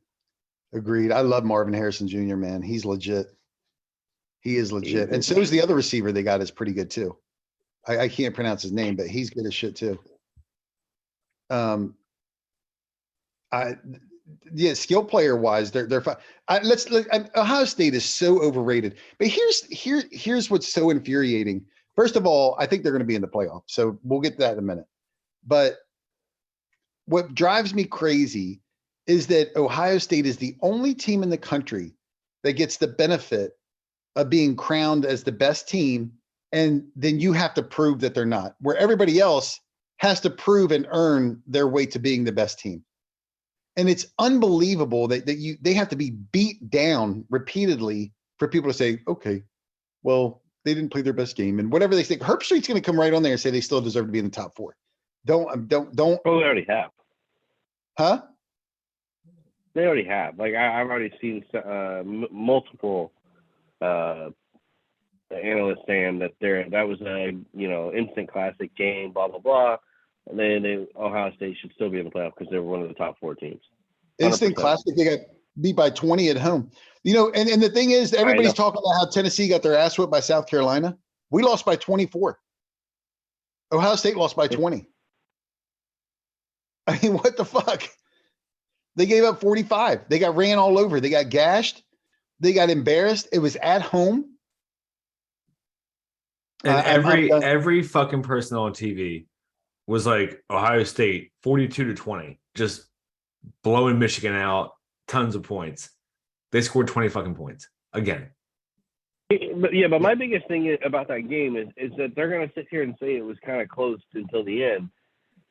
S1: I love Marvin Harrison Jr., man. He's legit. He is legit. And so is the other receiver they got is pretty good too. I can't pronounce his name, but he's good as shit too. Skill player wise, they're fine. Ohio State is so overrated. But here's what's so infuriating. First of all, I think they're going to be in the playoff. So we'll get to that in a minute. But what drives me crazy is that Ohio State is the only team in the country that gets the benefit of being crowned as the best team. And then you have to prove that they're not, where everybody else has to prove and earn their way to being the best team. And it's unbelievable that they have to be beat down repeatedly for people to say, okay, well, they didn't play their best game and whatever they think. Herb Street's going to come right on there and say they still deserve to be in the top 4. Don't.
S3: Oh, they already have.
S1: Huh?
S3: They already have. Like I've already seen multiple analysts saying that that was a instant classic game, blah blah blah. And then Ohio State should still be in the playoff because they were one of the top 4 teams. 100%.
S1: Instant classic. They got beat by 20 at home. And the thing is, everybody's talking about how Tennessee got their ass whipped by South Carolina. We lost by 24. Ohio State lost by 20. I mean, what the fuck? They gave up 45. They got ran all over. They got gashed. They got embarrassed. It was at home.
S2: And
S1: I'm done.
S2: every fucking person on TV was like Ohio State 42-20, just blowing Michigan out, tons of points. They scored 20 fucking points again.
S3: But my biggest thing about that game is that they're going to sit here and say it was kind of close until the end.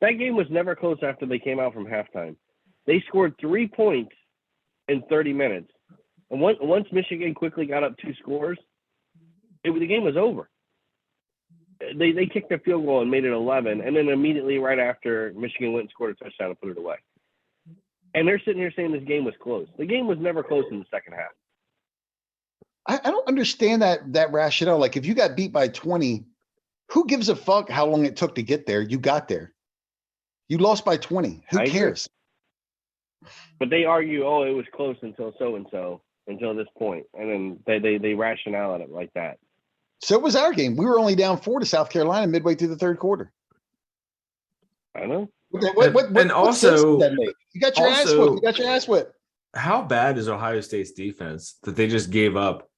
S3: That game was never close after they came out from halftime. They scored 3 points in 30 minutes. And once Michigan quickly got up 2 scores, the game was over. They kicked a field goal and made it 11, and then immediately right after, Michigan went and scored a touchdown and put it away. And they're sitting here saying this game was close. The game was never close in the second half.
S1: I don't understand that rationale. Like, if you got beat by 20, who gives a fuck how long it took to get there? You got there. You lost by 20. Who cares?
S3: But they argue, oh, it was close until so-and-so, until this point. And then they rationale it like that.
S1: So was our game. We were only down 4 to South Carolina midway through the third quarter.
S3: I know.
S2: And also,
S1: you got your ass whipped. You got your ass whipped.
S2: How bad is Ohio State's defense that they just gave up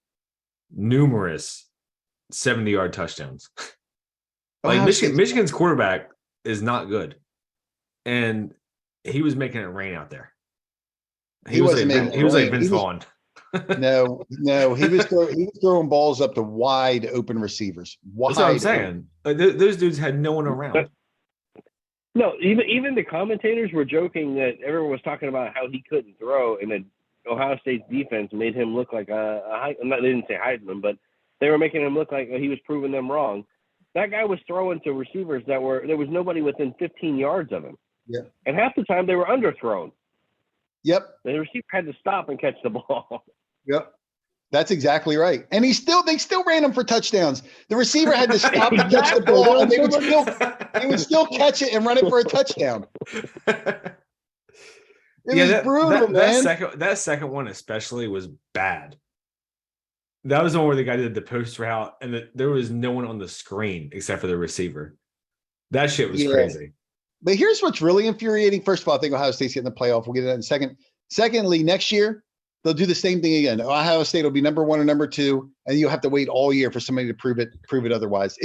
S2: numerous 70-yard touchdowns? Like Michigan's quarterback is not good, and he was making it rain out there. He was like Vince Vaughn.
S1: No, he was throwing balls up to wide open receivers.
S2: That's what I'm saying. Those dudes had no one around.
S3: No, even the commentators were joking that everyone was talking about how he couldn't throw, and that Ohio State's defense made him look like they didn't say Heisman, but they were making him look like he was proving them wrong. That guy was throwing to receivers there was nobody within 15 yards of him.
S1: Yeah. And
S3: half the time they were underthrown.
S1: Yep.
S3: The receiver had to stop and catch the ball.
S1: Yep. That's exactly right. And they still ran him for touchdowns. The receiver had to stop and catch the ball, and they would still catch it and run it for a touchdown. It was brutal, man.
S2: That second one especially was bad. That was the one where the guy did the post route, and there was no one on the screen except for the receiver. That shit was crazy.
S1: But here's what's really infuriating. First of all, I think Ohio State's getting the playoff. We'll get to that in a second. Secondly, next year, they'll do the same thing again. Ohio State will be number 1 or number 2, and you'll have to wait all year for somebody to prove it otherwise.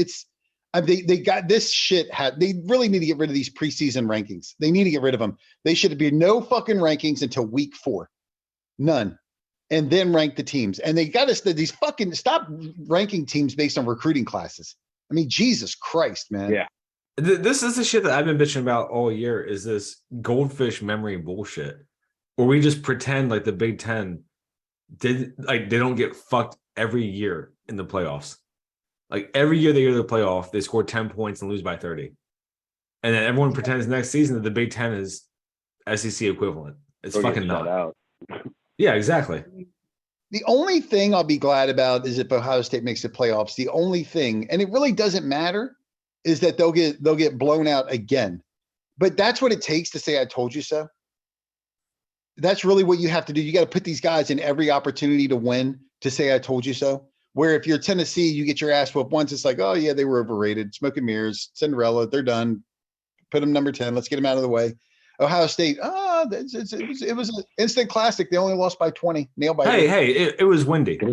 S1: They got this shit. They really need to get rid of these preseason rankings. They need to get rid of them. They should be no fucking rankings until week 4. None. And then rank the teams. And they got us these fucking stop ranking teams based on recruiting classes. I mean, Jesus Christ, man.
S3: Yeah.
S2: This is the shit that I've been bitching about all year, is this goldfish memory bullshit, where we just pretend like the Big Ten they don't get fucked every year in the playoffs. Like every year they go to the playoff, they score 10 points and lose by 30. And then everyone pretends next season that the Big Ten is SEC equivalent. It's fucking not.
S3: Out.
S2: Yeah, exactly.
S1: The only thing I'll be glad about is if Ohio State makes the playoffs. The only thing, and it really doesn't matter, is that they'll get blown out again. But that's what it takes to say I told you so. That's really what you have to do. You got to put these guys in every opportunity to win to say I told you so. Where if you're Tennessee, you get your ass whooped once, it's like, oh yeah, they were overrated, smoke and mirrors, Cinderella, they're done. Put them number 10. Let's get them out of the way. Ohio State, it was an instant classic. They only lost by 20. Nailed by
S2: it was windy.
S1: Yeah.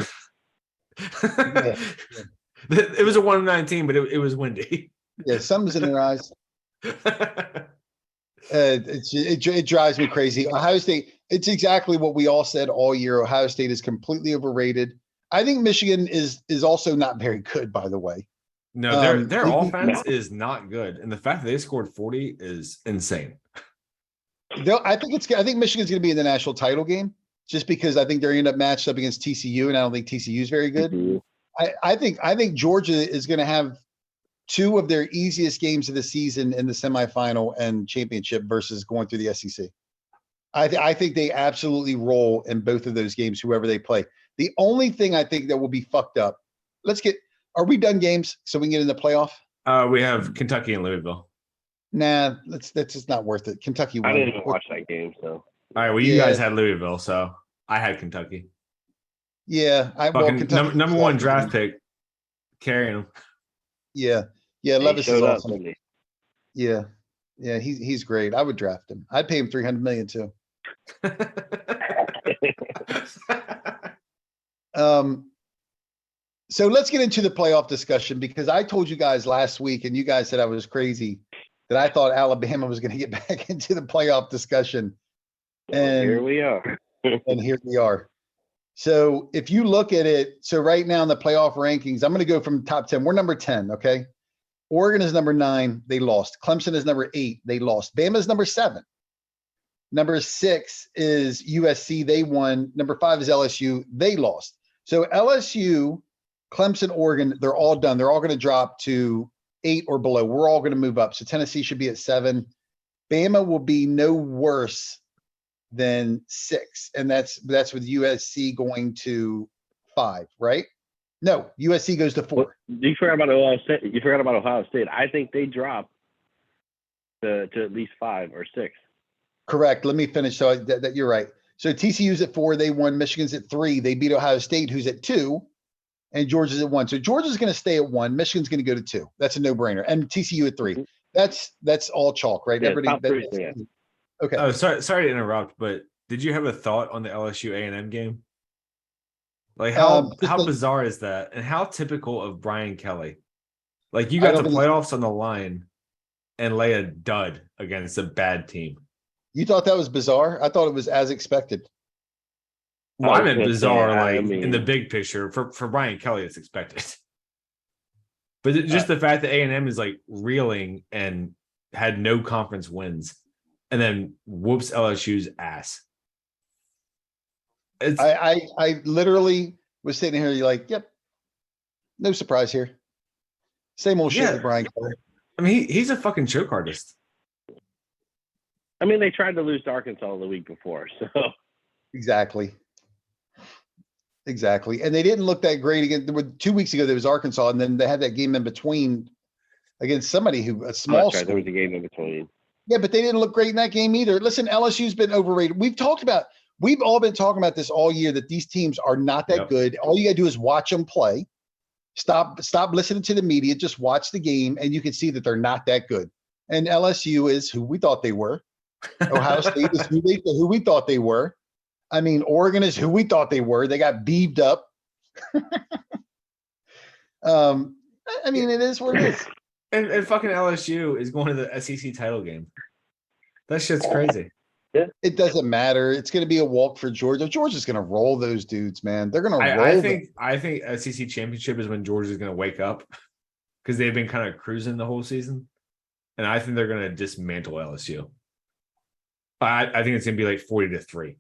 S2: It was a 1-19, but it was windy.
S1: Yeah, something's in their eyes. It drives me crazy. Ohio State, it's exactly what we all said all year. Ohio State is completely overrated. I think Michigan is also not very good, by the way.
S2: No, their offense is not good, and the fact that they scored 40 is insane.
S1: I think Michigan's going to be in the national title game, just because I think they're going to end up matched up against TCU, and I don't think TCU is very good. Mm-hmm. I think Georgia is going to have 2 of their easiest games of the season in the semifinal and championship versus going through the SEC. I think they absolutely roll in both of those games, whoever they play. The only thing I think that will be fucked up. Are we done games so we can get in the playoff?
S2: We have Kentucky and Louisville.
S1: Nah, that's just not worth it. Kentucky won.
S3: I didn't even watch that game, so.
S2: All right, well, you guys had Louisville, so I had Kentucky.
S1: Yeah,
S2: Kentucky, number 1 draft pick, carrying them.
S1: Yeah, Levis is awesome. Yeah, he's great. I would draft him. I'd pay him $300 million too. So let's get into the playoff discussion because I told you guys last week and you guys said I was crazy that I thought Alabama was going to get back into the playoff discussion.
S3: And here we are.
S1: And here we are. So if you look at it, so right now in the playoff rankings, I'm going to go from top 10. We're number 10. Okay. Oregon is number 9. They lost. Clemson is number 8. They lost. Bama is number 7. Number 6 is USC. They won. Number 5 is LSU. They lost. So LSU, Clemson, Oregon, they're all done. They're all going to drop to 8 or below. We're all going to move up. So Tennessee should be at 7. Bama will be no worse than 6. And that's with USC going to 5, right? No, USC goes to 4.
S3: Well, you forgot about Ohio State. You forgot about Ohio State. I think they drop to at least 5 or 6.
S1: Correct. Let me finish. So that you're right. So TCU's at 4. They won. Michigan's at 3. They beat Ohio State, who's at 2. And Georgia's at 1. So Georgia's going to stay at 1. Michigan's going to go to 2. That's a no-brainer. And TCU at 3. That's all chalk, right?
S3: Yeah,
S1: Everybody.
S3: yeah.
S1: Okay.
S2: Oh, sorry to interrupt, but did you have a thought on the LSU A&M game? Like how bizarre is that, and how typical of Brian Kelly? Like you got the playoffs on the line, and lay a dud against a bad team.
S1: You thought that was bizarre? I thought it was as expected.
S2: Well, I meant bizarre, in the big picture. For Brian Kelly, it's expected. But just the fact that A&M is like reeling and had no conference wins, and then whoops LSU's ass.
S1: I literally was sitting here, you're like, yep, no surprise here. Same old shit with Brian Kelly.
S2: I mean, he's a fucking choke artist.
S3: I mean, they tried to lose to Arkansas the week before, so.
S1: Exactly. And they didn't look that great again. 2 weeks ago, there was Arkansas, and then they had that game in between against somebody a small school.
S3: There was a game in between.
S1: Yeah, but they didn't look great in that game either. Listen, LSU's been overrated. We've all been talking about this all year, that these teams are not that good. All you got to do is watch them play. Stop listening to the media. Just watch the game, and you can see that they're not that good. And LSU is who we thought they were. Ohio State is who we thought they were. I mean, Oregon is who we thought they were. They got beefed up. I mean, it is what it is.
S2: And fucking LSU is going to the SEC title game. That shit's crazy.
S3: Yeah.
S1: It doesn't matter. It's going to be a walk for Georgia. Georgia's going to roll those dudes, man. They're going to roll.
S2: I think SEC championship is when Georgia's going to wake up, because they've been kind of cruising the whole season. And I think they're going to dismantle LSU. I think it's going to be like 40-3.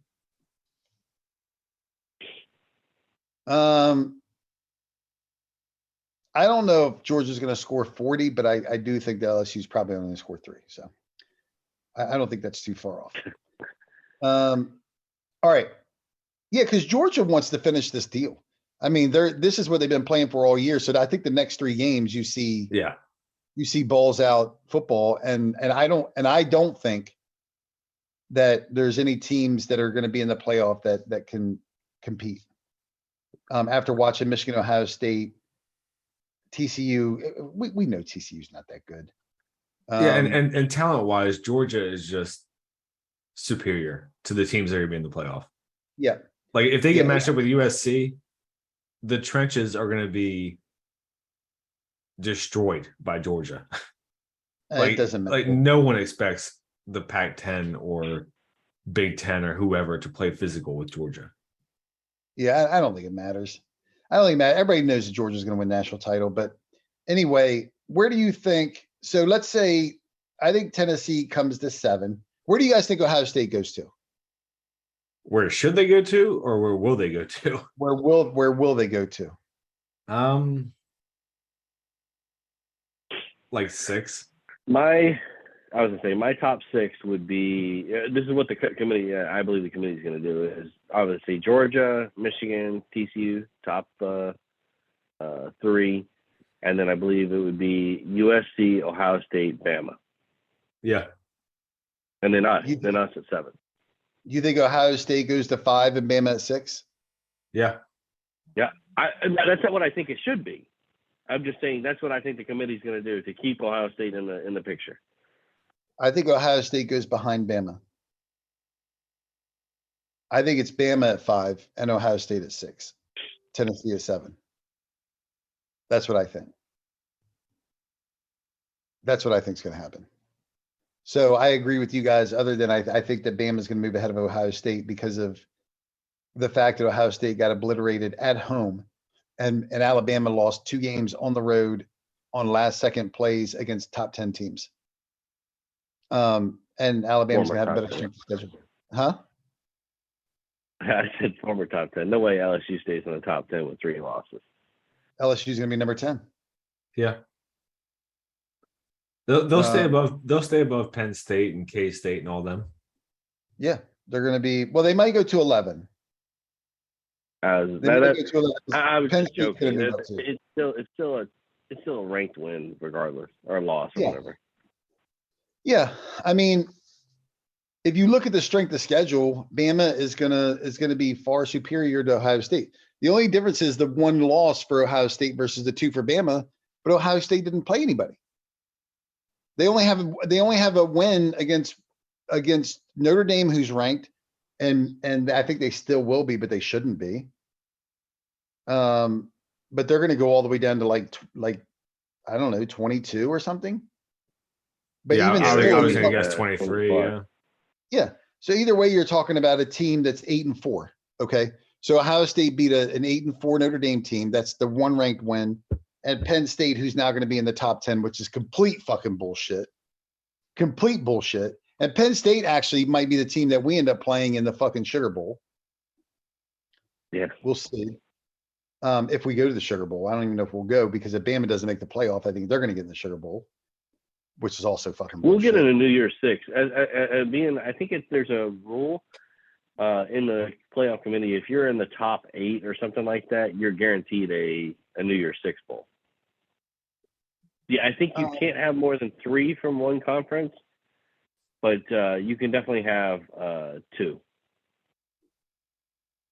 S1: I don't know if Georgia's going to score 40, but I do think the LSU is probably only going to score 3. So I don't think that's too far off. All right. Yeah, because Georgia wants to finish this deal. I mean, this is what they've been playing for all year. So I think the next 3 games you see balls out football, and I don't think that there's any teams that are going to be in the playoff that can compete. After watching Michigan, Ohio State, TCU, we know TCU's not that good.
S2: And talent wise, Georgia is just superior to the teams that are going to be in the playoff.
S1: Yeah.
S2: Like if they get matched up with USC, the trenches are going to be destroyed by Georgia.
S1: It doesn't matter.
S2: Like no one expects the Pac-10 or Big Ten or whoever to play physical with Georgia.
S1: Yeah, I don't think it matters. I don't think it matters. Everybody knows that Georgia's going to win national title. But anyway, where do you think? So let's say I think Tennessee comes to 7. Where do you guys think Ohio State goes to?
S2: Where should they go to, or where will they go to?
S1: Where will they go to?
S3: Like 6. I was gonna say my top 6 would be. This is what the committee. I believe the committee is going to do is obviously Georgia, Michigan, TCU, top 3, and then I believe it would be USC, Ohio State, Bama.
S2: Yeah,
S3: and then us. Then us at 7.
S1: You think Ohio State goes to 5 and Bama at 6?
S2: Yeah.
S3: That's not what I think it should be. I'm just saying that's what I think the committee is going to do to keep Ohio State in the picture.
S1: I think Ohio State goes behind Bama. I think it's Bama at 5 and Ohio State at 6. Tennessee at 7. That's what I think. That's what I think is going to happen. So I agree with you guys, other than I think that Bama is going to move ahead of Ohio State because of the fact that Ohio State got obliterated at home and Alabama lost 2 games on the road on last second plays against top 10 teams. And Alabama's
S3: Former
S1: gonna have a
S3: top
S1: better
S3: 10.
S1: strength of schedule. Huh?
S3: I said former top 10. No way LSU stays in the top 10 with 3 losses.
S1: LSU's gonna be number 10.
S2: Yeah. They'll stay
S1: Um,
S2: above. They'll stay above Penn State and K State and all them.
S1: Yeah, they're gonna be, well, they might go to 11. They might go to 11.
S3: I was
S1: Penn
S3: just
S1: State's gonna
S3: joking.
S1: move up too.
S3: It's still a ranked win regardless, or loss or
S1: Yeah.
S3: whatever.
S1: Yeah, I mean, if you look at the strength of schedule, Bama is gonna be far superior to Ohio State. The only difference is the 1 loss for Ohio State versus the 2 for Bama, but Ohio State didn't play anybody. They only have a win against Notre Dame, who's ranked, and I think they still will be, but they shouldn't be. But they're gonna go all the way down to like I don't know, 22 or something. But
S2: Yeah,
S1: even
S2: I
S1: still,
S2: was
S1: you're
S2: gonna
S1: talking-
S2: guess 23.
S3: 25.
S2: Yeah.
S1: yeah. So either way, you're talking about a team that's 8-4. Okay. So Ohio State beat an 8-4 Notre Dame team. That's the 1 ranked win. And Penn State, who's now going to be in the top 10, which is complete fucking bullshit. Complete bullshit. And Penn State actually might be the team that we end up playing in the fucking Sugar Bowl.
S3: Yeah.
S1: We'll see. If we go to the Sugar Bowl, I don't even know if we'll go, because if Bama doesn't make the playoff, I think they're going to get in the Sugar Bowl, which is also fucking bullshit.
S3: We'll get in a New Year's 6. I think there's a rule in the playoff committee. If you're in the top 8 or something like that, you're guaranteed a New Year's 6 bowl. Yeah, I think you can't have more than 3 from one conference, but you can definitely have 2.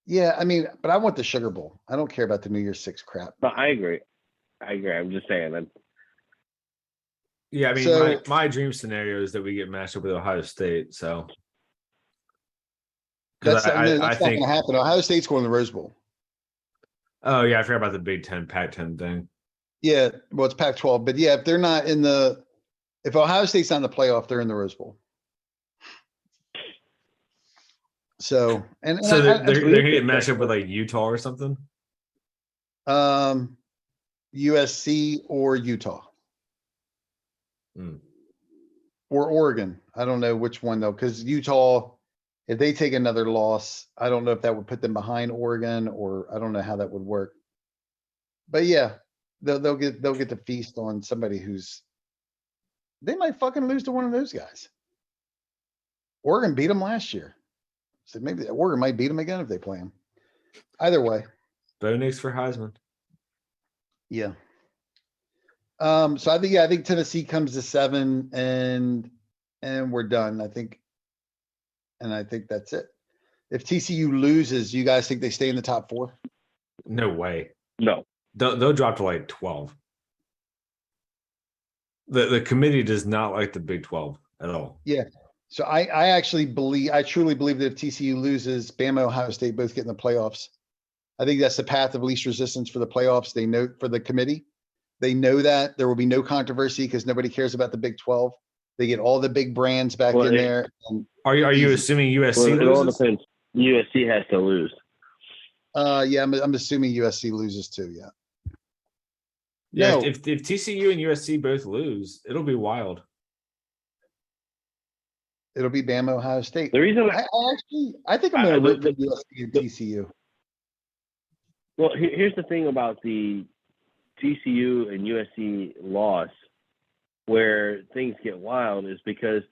S1: Yeah, I mean, but I want the Sugar Bowl. I don't care about the New Year's 6 crap.
S3: But I agree. I'm just saying that.
S2: Yeah, I mean,
S1: So-
S2: my dream scenario is that we get matched up with Ohio State. So
S1: That's,
S2: I
S1: that's not
S2: think.
S1: going to happen. Ohio State's going to the Rose Bowl.
S2: Oh yeah, I forgot about the Big Ten, Pac-10 thing.
S1: Yeah, well, it's Pac-12, but yeah, if they're not in the, if Ohio State's not in the playoff, they're in the Rose Bowl. So, and
S2: So they're gonna get
S3: that.
S2: matched up with like Utah or something.
S1: USC or Utah.
S2: Hmm.
S1: Or Oregon. I don't know which one though, because Utah, if they take another loss, I don't know if that would put them behind Oregon, or I don't know how that would work. But yeah, they'll get to feast on somebody who's, they might fucking lose to one of those guys. Oregon beat them last year. So maybe Oregon might beat them again if they play them. Either way.
S2: Bo Nix for Heisman.
S1: Yeah. So I think Tennessee comes to 7 and we're done. I think that's it. If TCU loses, you guys think they stay in the top 4?
S2: No way.
S3: No.
S2: They'll drop to like 12. The committee does not like the Big 12 at all.
S1: Yeah. So I truly believe that if TCU loses, Bama, Ohio State both get in the playoffs. I think that's the path of least resistance for the playoffs. They know, for the committee, they know that there will be no controversy because nobody cares about the Big 12. They get all the big brands back in there. And
S2: Are you
S1: easy.
S2: assuming USC
S3: It all
S2: loses?
S3: depends. USC has to lose.
S1: Yeah, I'm assuming USC loses too. Yeah.
S2: Yeah.
S1: No.
S2: If TCU and USC both lose, it'll be wild.
S1: It'll be Bama, Ohio State.
S3: The reason
S1: I think I'm going to root for USC and TCU.
S3: Well, here's the thing about the TCU and USC loss, where things get wild, is because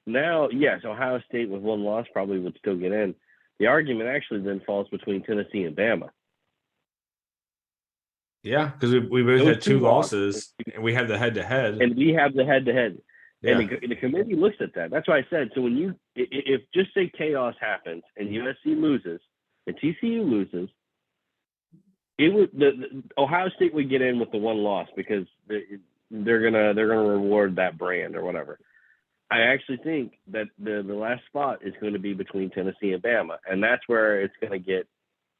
S3: now, yes, Ohio State with 1 loss probably would still get in. The argument actually then falls between Tennessee and Bama.
S2: Yeah, because we both had 2 losses and we have the head-to-head.
S3: And we have the head-to-head.
S2: Yeah.
S3: And the committee looks at that. That's why I said, so when if just say chaos happens and USC loses and TCU loses, it would the Ohio State would get in with the 1 loss because they're gonna reward that brand or whatever. I actually think that the last spot is going to be between Tennessee and Bama, and that's where it's going to get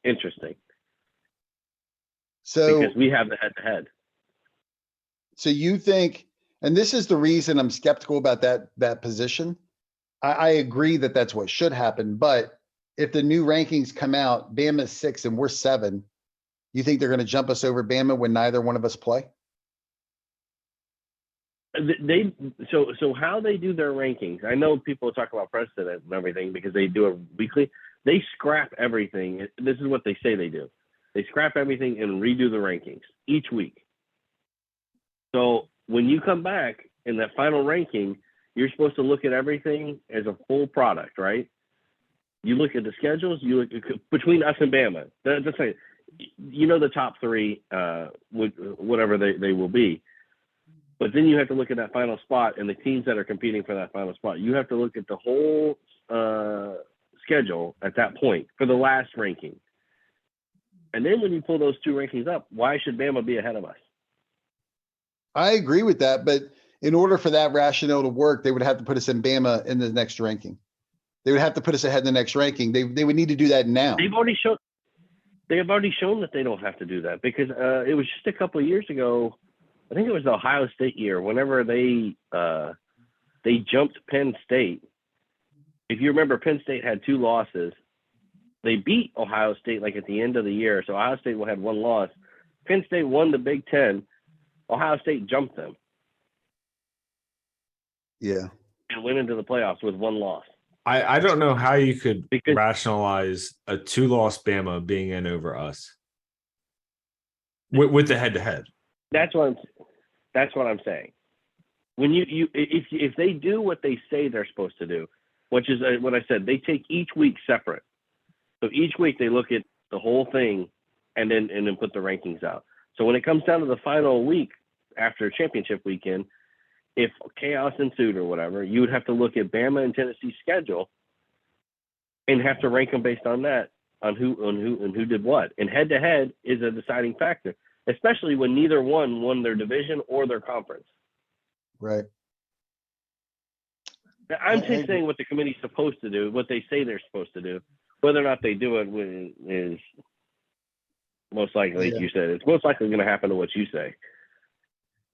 S3: interesting.
S1: So
S3: because we have the head-to-head.
S1: So you think, and this is the reason I'm skeptical about that position. I agree that that's what should happen, but if the new rankings come out, Bama's 6 and we're 7, you think they're gonna jump us over Bama when neither one of us play?
S3: So how they do their rankings. I know people talk about precedent and everything because they do it weekly. They scrap everything. This is what they say they do. They scrap everything and redo the rankings each week. So when you come back in that final ranking, you're supposed to look at everything as a full product, right? You look at the schedules. You look between us and Bama. That's like, you know, the top 3, whatever they will be. But then you have to look at that final spot and the teams that are competing for that final spot. You have to look at the whole schedule at that point for the last ranking. And then when you pull those 2 rankings up, why should Bama be ahead of us?
S1: I agree with that, but in order for that rationale to work, they would have to put us in Bama in the next ranking. They would have to put us ahead in the next ranking. They would need to do that now.
S3: They have already shown that they don't have to do that because it was just a couple of years ago. I think it was the Ohio State year. Whenever they jumped Penn State. If you remember, Penn State had 2 losses. They beat Ohio State like at the end of the year. So Ohio State had 1 loss. Penn State won the Big Ten. Ohio State jumped them.
S1: Yeah.
S3: And went into the playoffs with 1 loss.
S2: I don't know how you could rationalize a 2-loss Bama being in over us with the head-to-head.
S3: That's what I'm saying. When if they do what they say they're supposed to do, which is what I said, they take each week separate. So each week they look at the whole thing and then put the rankings out. So when it comes down to the final week after championship weekend, if chaos ensued or whatever, you would have to look at Bama and Tennessee's schedule and have to rank them based on that, on who did what. And head to head is a deciding factor, especially when neither one won their division or their conference.
S1: Right.
S3: I'm just saying what the committee's supposed to do, what they say they're supposed to do. Whether or not they do it is most likely, like you said, it's most likely going to happen to what you say.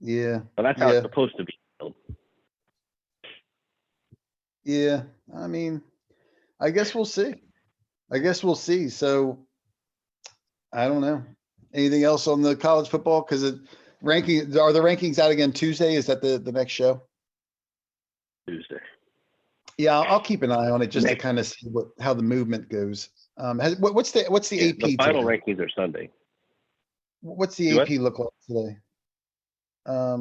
S1: Yeah.
S3: But that's how it's supposed to be.
S1: Yeah. I mean, I guess we'll see. So I don't know. Anything else on the college football? Because are the rankings out again Tuesday? Is that the next show?
S3: Tuesday.
S1: Yeah, I'll keep an eye on it just to kind of see how the movement goes. What's the AP?
S3: The final
S1: today?
S3: rankings are Sunday.
S1: What's the AP look like today?
S3: I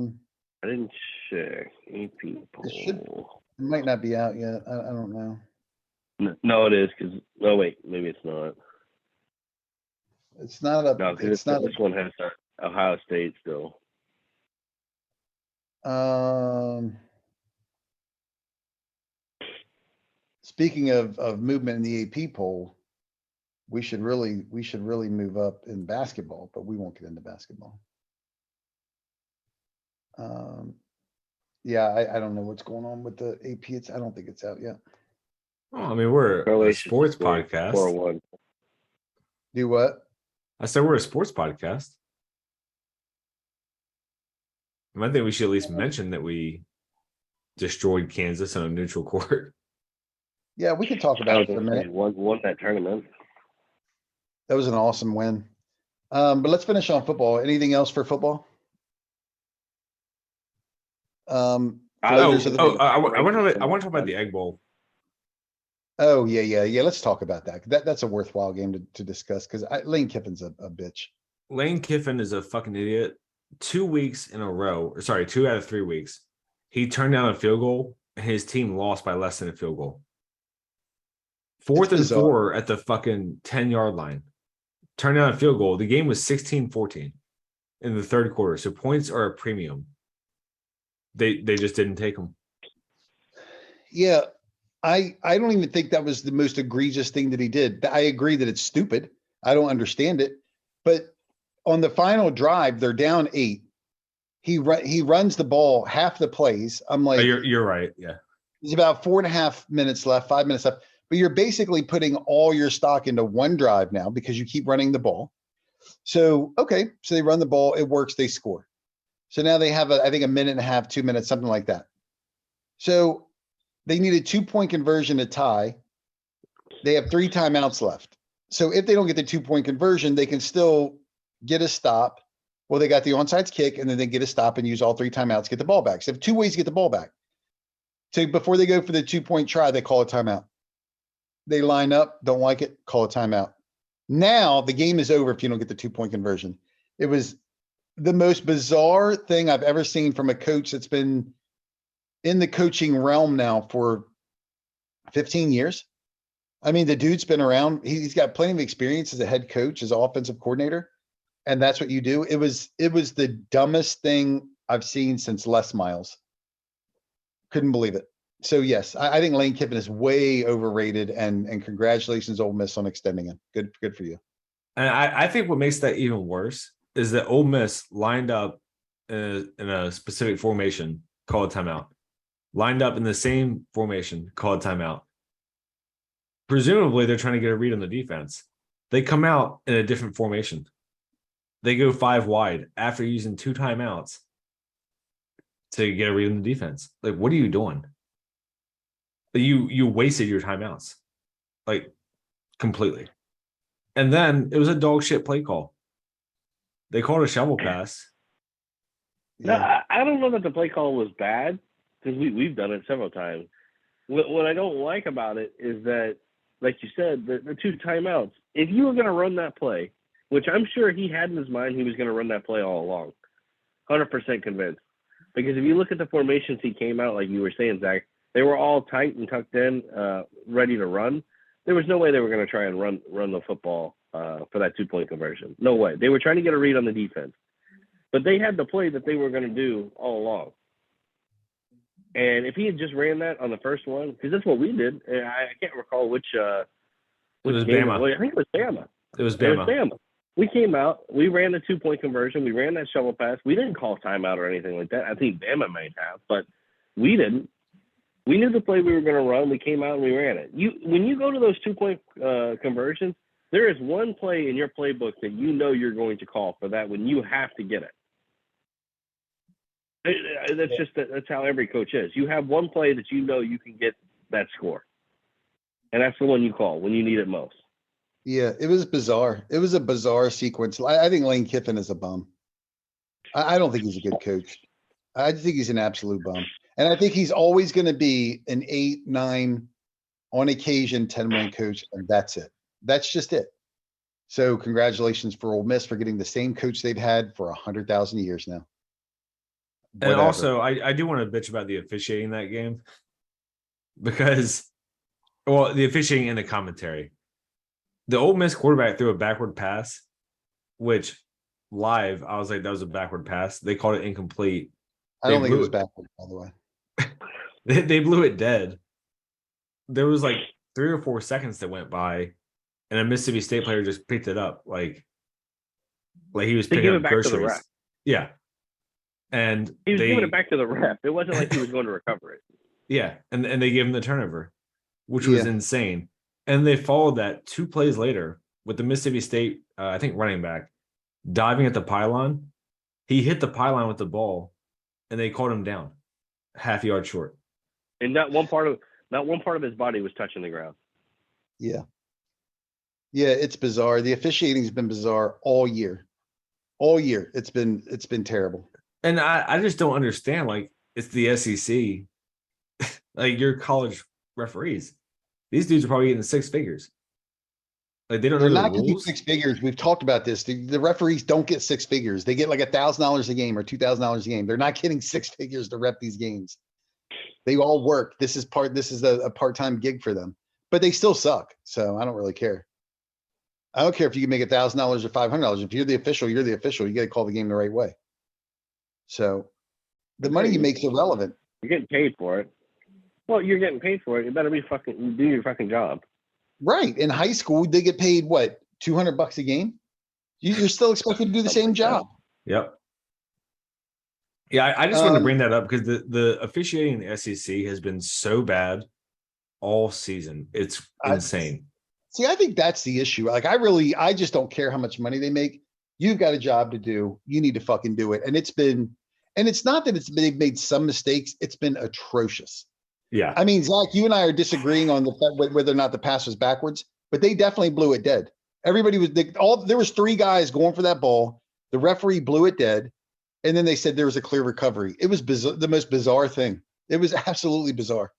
S3: didn't check. AP poll.
S1: It might not be out yet. I don't know.
S3: No, it is because. No, wait, maybe it's not.
S1: It's not up.
S3: No, because this one has Ohio State still.
S1: Speaking of movement in the AP poll, we should really move up in basketball, but we won't get into basketball. Yeah, I don't know what's going on with the AP. I don't think it's out yet.
S2: Oh, I mean, we're a sports podcast.
S3: 4-1.
S1: Do what?
S2: I said we're a sports podcast. I think we should at least mention that we destroyed Kansas on a neutral court.
S1: Yeah, we could talk about it for a minute.
S3: Won that tournament.
S1: That was an awesome win. But let's finish on football. Anything else for football?
S2: I want to talk about the Egg Bowl.
S1: Oh yeah. Let's talk about that. That's a worthwhile game to discuss because Lane Kiffin's a bitch.
S2: Lane Kiffin is a fucking idiot. 2 weeks in a row, or sorry, 2 out of 3 weeks, he turned down a field goal and his team lost by less than a field goal. 4th and 4 at the fucking 10-yard line. Turned down a field goal. The game was 16-14 in the third quarter. So points are a premium. They just didn't take them.
S1: Yeah. I don't even think that was the most egregious thing that he did. I agree that it's stupid. I don't understand it. But on the final drive, they're down 8. He runs the ball half the plays. I'm like,
S2: you're right. Yeah.
S1: There's about 4.5 minutes left, 5 minutes left. But you're basically putting all your stock into one drive now because you keep running the ball. So, okay. So they run the ball. It works. They score. So now they have, I think, a minute and a half, 2 minutes, something like that. So they need a 2-point conversion to tie. They have 3 timeouts left. So if they don't get the 2-point conversion, they can still get a stop. Well, they got the onside kick and then they get a stop and use all 3 timeouts, get the ball back. So they have 2 ways to get the ball back. So before they go for the 2-point try, they call a timeout. They line up, don't like it, call a timeout. Now the game is over if you don't get the 2-point conversion. It was the most bizarre thing I've ever seen from a coach that's been in the coaching realm now for 15 years. I mean, the dude's been around. He's got plenty of experience as a head coach, as offensive coordinator. And that's what you do. It was the dumbest thing I've seen since Les Miles. Couldn't believe it. So yes, I think Lane Kiffin is way overrated, and congratulations, Ole Miss, on extending him. Good for you.
S2: And I think what makes that even worse is that Ole Miss lined up in a specific formation, called a timeout. Lined up in the same formation, called a timeout. Presumably, they're trying to get a read on the defense. They come out in a different formation. They go 5 wide after using 2 timeouts to get a read on the defense. Like, what are you doing? You wasted your timeouts, like, completely. And then it was a dog shit play call. They called a shovel pass.
S3: No, I don't know that the play call was bad, because we've done it several times. What I don't like about it is that, like you said, the 2 timeouts. If you were going to run that play, which I'm sure he had in his mind, he was going to run that play all along, 100% convinced. Because if you look at the formations he came out, like you were saying, Zach, they were all tight and tucked in, ready to run. There was no way they were going to try and run the football for that 2-point conversion. No way. They were trying to get a read on the defense. But they had the play that they were going to do all along. And if he had just ran that on the first one, because that's what we did. I can't recall which
S2: It was
S3: game
S2: Bama.
S3: I think it was Bama.
S2: It was Bama.
S3: We came out, we ran the 2-point conversion, we ran that shovel pass. We didn't call timeout or anything like that. I think Bama might have, but we didn't. We knew the play we were going to run. We came out and we ran it. When you go to those 2-point conversions, there is one play in your playbook that you know you're going to call for that when you have to get it. That's how every coach is. You have one play that you know you can get that score, and that's the one you call when you need it most.
S1: Yeah, it was bizarre. It was a bizarre sequence. I think Lane Kiffin is a bum. I don't think he's a good coach. I think he's an absolute bum. And I think he's always going to be an 8, 9, on occasion 10-win coach, and that's it. That's just it. So congratulations for Ole Miss for getting the same coach they've had for 100,000 years now.
S2: And also, I do want to bitch about the officiating that game, because, well, the officiating and the commentary. The Ole Miss quarterback threw a backward pass, which live, I was like, that was a backward pass. They called it incomplete.
S1: I don't think it was backward, by the way.
S2: They blew it dead. There was like 3 or 4 seconds that went by, and a Mississippi State player just picked it up, like he was picking up groceries. Yeah, and
S3: he was giving it back to the ref. It wasn't like he was going to recover it.
S2: Yeah, and they gave him the turnover, which was insane. And they followed that 2 plays later with the Mississippi State, I think, running back diving at the pylon. He hit the pylon with the ball, and they called him down, half yard short.
S3: And not one part of his body was touching the ground.
S1: Yeah. Yeah, it's bizarre. The officiating has been bizarre all year. All year. It's been terrible.
S2: And I just don't understand. Like, it's the SEC. Like, you're college referees. These dudes are probably getting 6 figures. Like, they don't know the
S1: not getting
S2: rules.
S1: 6 figures. We've talked about this. The referees don't get 6 figures. They get like $1,000 a game or $2,000 a game. They're not getting 6 figures to rep these games. They all work. This is a part-time gig for them, but they still suck. So I don't really care. I don't care if you can make $1,000 or $500. If you're the official, you're the official. You got to call the game the right way. So the money you make is irrelevant.
S3: You're getting paid for it. Well, you're getting paid for it. You better do your fucking job.
S1: Right. In high school, they get paid what, $200 a game? You're still expected to do the same job.
S2: Yep. Yeah, I just wanted to bring that up because the officiating in the SEC has been so bad all season. It's insane.
S1: See, I think that's the issue. Like, I just don't care how much money they make. You've got a job to do. You need to fucking do it. And And it's not that they've made some mistakes. It's been atrocious.
S2: Yeah.
S1: I mean, Zach, you and I are disagreeing on the fact whether or not the pass was backwards, but they definitely blew it dead. Everybody was there was 3 guys going for that ball. The referee blew it dead. And then they said there was a clear recovery. It was bizarre, the most bizarre thing. It was absolutely bizarre.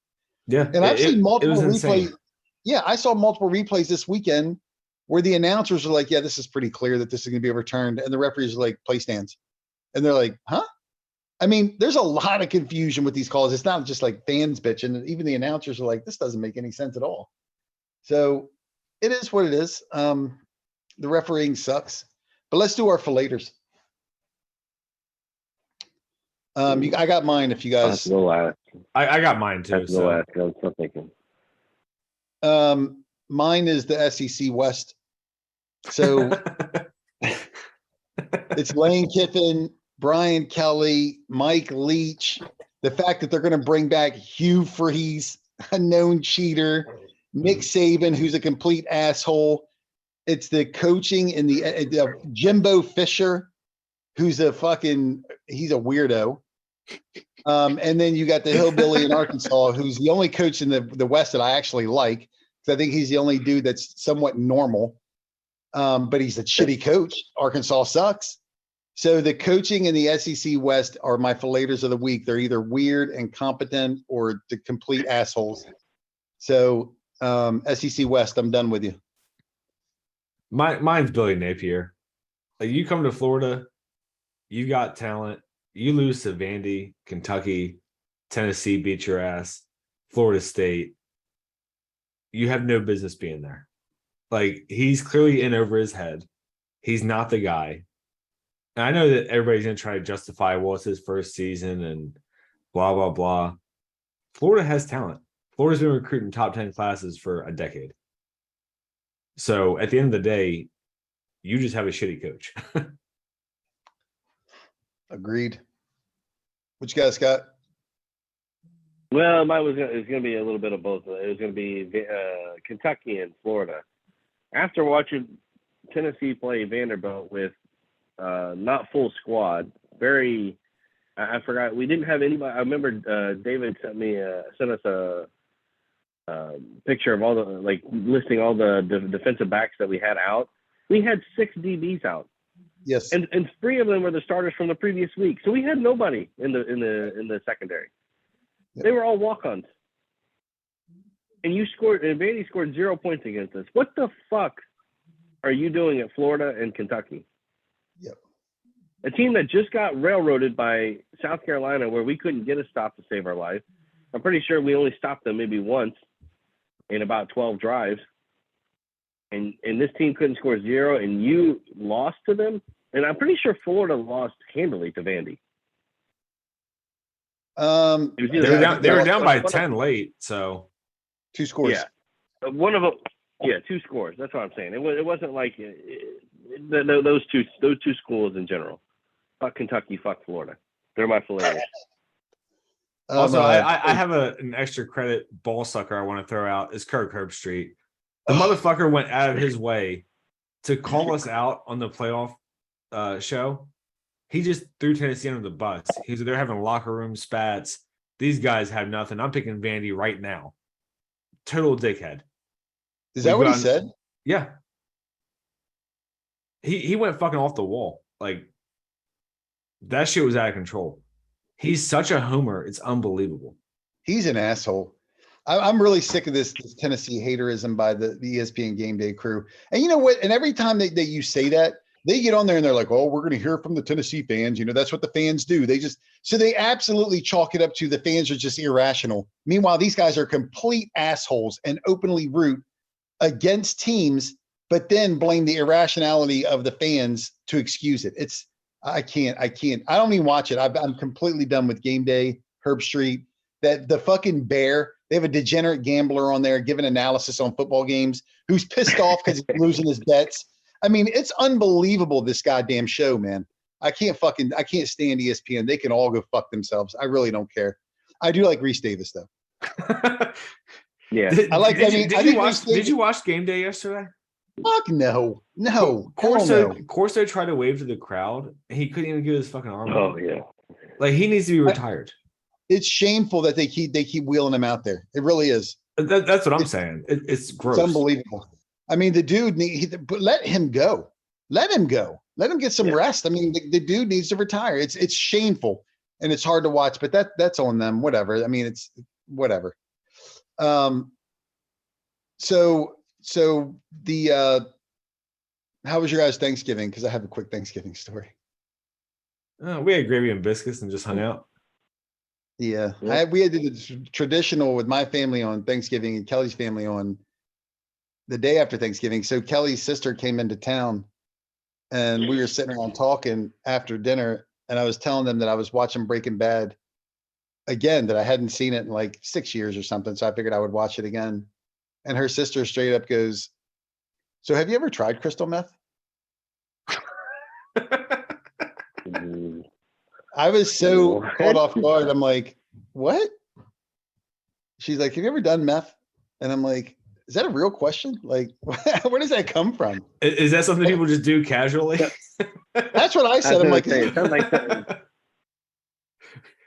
S2: Yeah.
S1: And I've seen multiple replays.
S2: Insane.
S1: Yeah, I saw multiple replays this weekend where the announcers are like, yeah, this is pretty clear that this is going to be overturned. And the referees are like, play stands. And they're like, huh? I mean, there's a lot of confusion with these calls. It's not just like fans bitching. Even the announcers are like, this doesn't make any sense at all. So it is what it is. The refereeing sucks. But let's do our fillators. I got mine if you guys.
S2: I got mine too. So.
S3: I'm still thinking.
S1: Mine is the SEC West. So it's Lane Kiffin, Brian Kelly, Mike Leach. The fact that they're going to bring back Hugh Freeze, a known cheater, Nick Saban, who's a complete asshole. It's the coaching in the Jimbo Fisher, who's he's a weirdo. And then you got the hillbilly in Arkansas, who's the only coach in the West that I actually like. Because I think he's the only dude that's somewhat normal. But he's a shitty coach. Arkansas sucks. So the coaching in the SEC West are my fillators of the week. They're either weird, incompetent, or the complete assholes. So SEC West, I'm done with you.
S2: Mine's Billy Napier. Like, you come to Florida, you got talent. You lose to Vandy, Kentucky, Tennessee beat your ass, Florida State. You have no business being there. Like, he's clearly in over his head. He's not the guy. And I know that everybody's going to try to justify, well, it's his first season and blah, blah, blah. Florida has talent. Florida's been recruiting top 10 classes for a decade. So at the end of the day, you just have a shitty coach.
S1: Agreed. What you guys got?
S3: Well, mine was going to be a little bit of both. It was going to be Kentucky and Florida. After watching Tennessee play Vanderbilt with not full squad, I forgot, we didn't have anybody. I remember David sent us a picture of all the, like, listing all the defensive backs that we had out. We had 6 DBs out.
S1: Yes.
S3: And 3 of them were the starters from the previous week. So we had nobody in the secondary. Yep. They were all walk-ons. And Vandy scored 0 points against us. What the fuck are you doing at Florida and Kentucky?
S1: Yep.
S3: A team that just got railroaded by South Carolina, where we couldn't get a stop to save our life. I'm pretty sure we only stopped them maybe once in about 12 drives. And this team couldn't score 0, and you lost to them. And I'm pretty sure Florida lost handily to Vandy.
S2: They were down by 10 late, so
S1: 2 scores.
S3: Yeah, one of them. Yeah, 2 scores. That's what I'm saying. It wasn't like those two schools in general. Fuck Kentucky, fuck Florida. They're my fillators.
S2: Also, I have an extra credit ball sucker I want to throw out is Kirk Herbstreit. The motherfucker went out of his way to call us out on the playoff show. He just threw Tennessee under the bus. They're having locker room spats. These guys have nothing. I'm picking Vandy right now. Total dickhead.
S1: Is that what he said?
S2: Yeah. He went fucking off the wall. Like, that shit was out of control. He's such a homer. It's unbelievable.
S1: He's an asshole. I'm really sick of this Tennessee haterism by the ESPN Game Day crew. And you know what? And every time that you say that, they get on there and they're like, oh, we're going to hear from the Tennessee fans. You know, that's what the fans do. So they absolutely chalk it up to the fans are just irrational. Meanwhile, these guys are complete assholes and openly root against teams, but then blame the irrationality of the fans to excuse it. I can't. I don't even watch it. I'm completely done with Game Day, Herbstreit, the fucking bear. They have a degenerate gambler on there giving analysis on football games who's pissed off because he's losing his bets. I mean, it's unbelievable, this goddamn show, man. I can't stand ESPN. They can all go fuck themselves. I really don't care. I do like Reese Davis, though.
S3: Yeah.
S2: Did you watch Game Day yesterday?
S1: Fuck no.
S2: Corso tried to wave to the crowd. He couldn't even give his fucking arm.
S3: Oh, yeah.
S2: Like he needs to be retired.
S1: It's shameful that they keep wheeling him out there. It really is.
S2: That's what I'm saying. It's gross.
S1: It's unbelievable. I mean, the dude but let him go. Let him go. Let him get some rest. I mean, the dude needs to retire. It's shameful and it's hard to watch, but that's on them. Whatever. I mean, it's whatever. So the how was your guys' Thanksgiving? Because I have a quick Thanksgiving story.
S2: We had gravy and biscuits and just hung out.
S1: Yeah, we had the traditional with my family on Thanksgiving and Kelly's family on the day after Thanksgiving. So Kelly's sister came into town and we were sitting around talking after dinner. And I was telling them that I was watching Breaking Bad again, that I hadn't seen it in like 6 years or something. So I figured I would watch it again. And her sister straight up goes, "So have you ever tried crystal meth?" I was so caught off guard. I'm like, "What?" She's like, "Have you ever done meth?" And I'm like, "Is that a real question? Like, where does that come from?"
S2: Is that something people just do casually?
S1: That's what I said. I'm like,
S3: it sounds like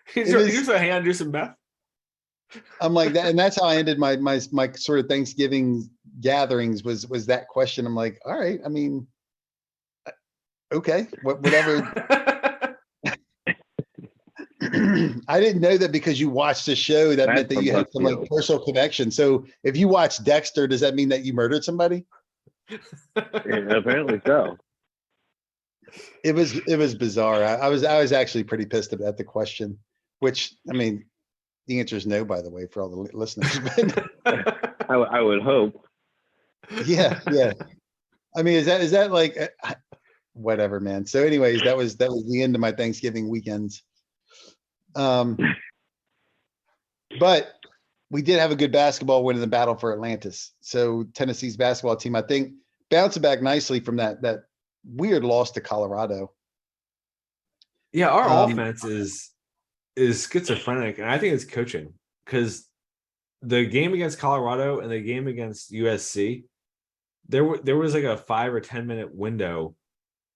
S2: here's a hand, do some meth.
S1: I'm like that, and that's how I ended my sort of Thanksgiving gatherings was that question. I'm like, all right, I mean, okay, whatever. I didn't know that because you watched the show that meant that you had some like personal connection. So if you watch Dexter, does that mean that you murdered somebody?
S3: Apparently so.
S1: It was bizarre. I was actually pretty pissed at the question, which I mean, the answer is no, by the way, for all the listeners.
S3: I would hope.
S1: Yeah. I mean, is that like whatever, man. So anyways, that was the end of my Thanksgiving weekends. But we did have a good basketball win in the battle for Atlantis. So Tennessee's basketball team, I think, bouncing back nicely from that weird loss to Colorado.
S2: Yeah, our offense is schizophrenic, and I think it's coaching, because the game against Colorado and the game against USC, there was like a 5 or 10 minute window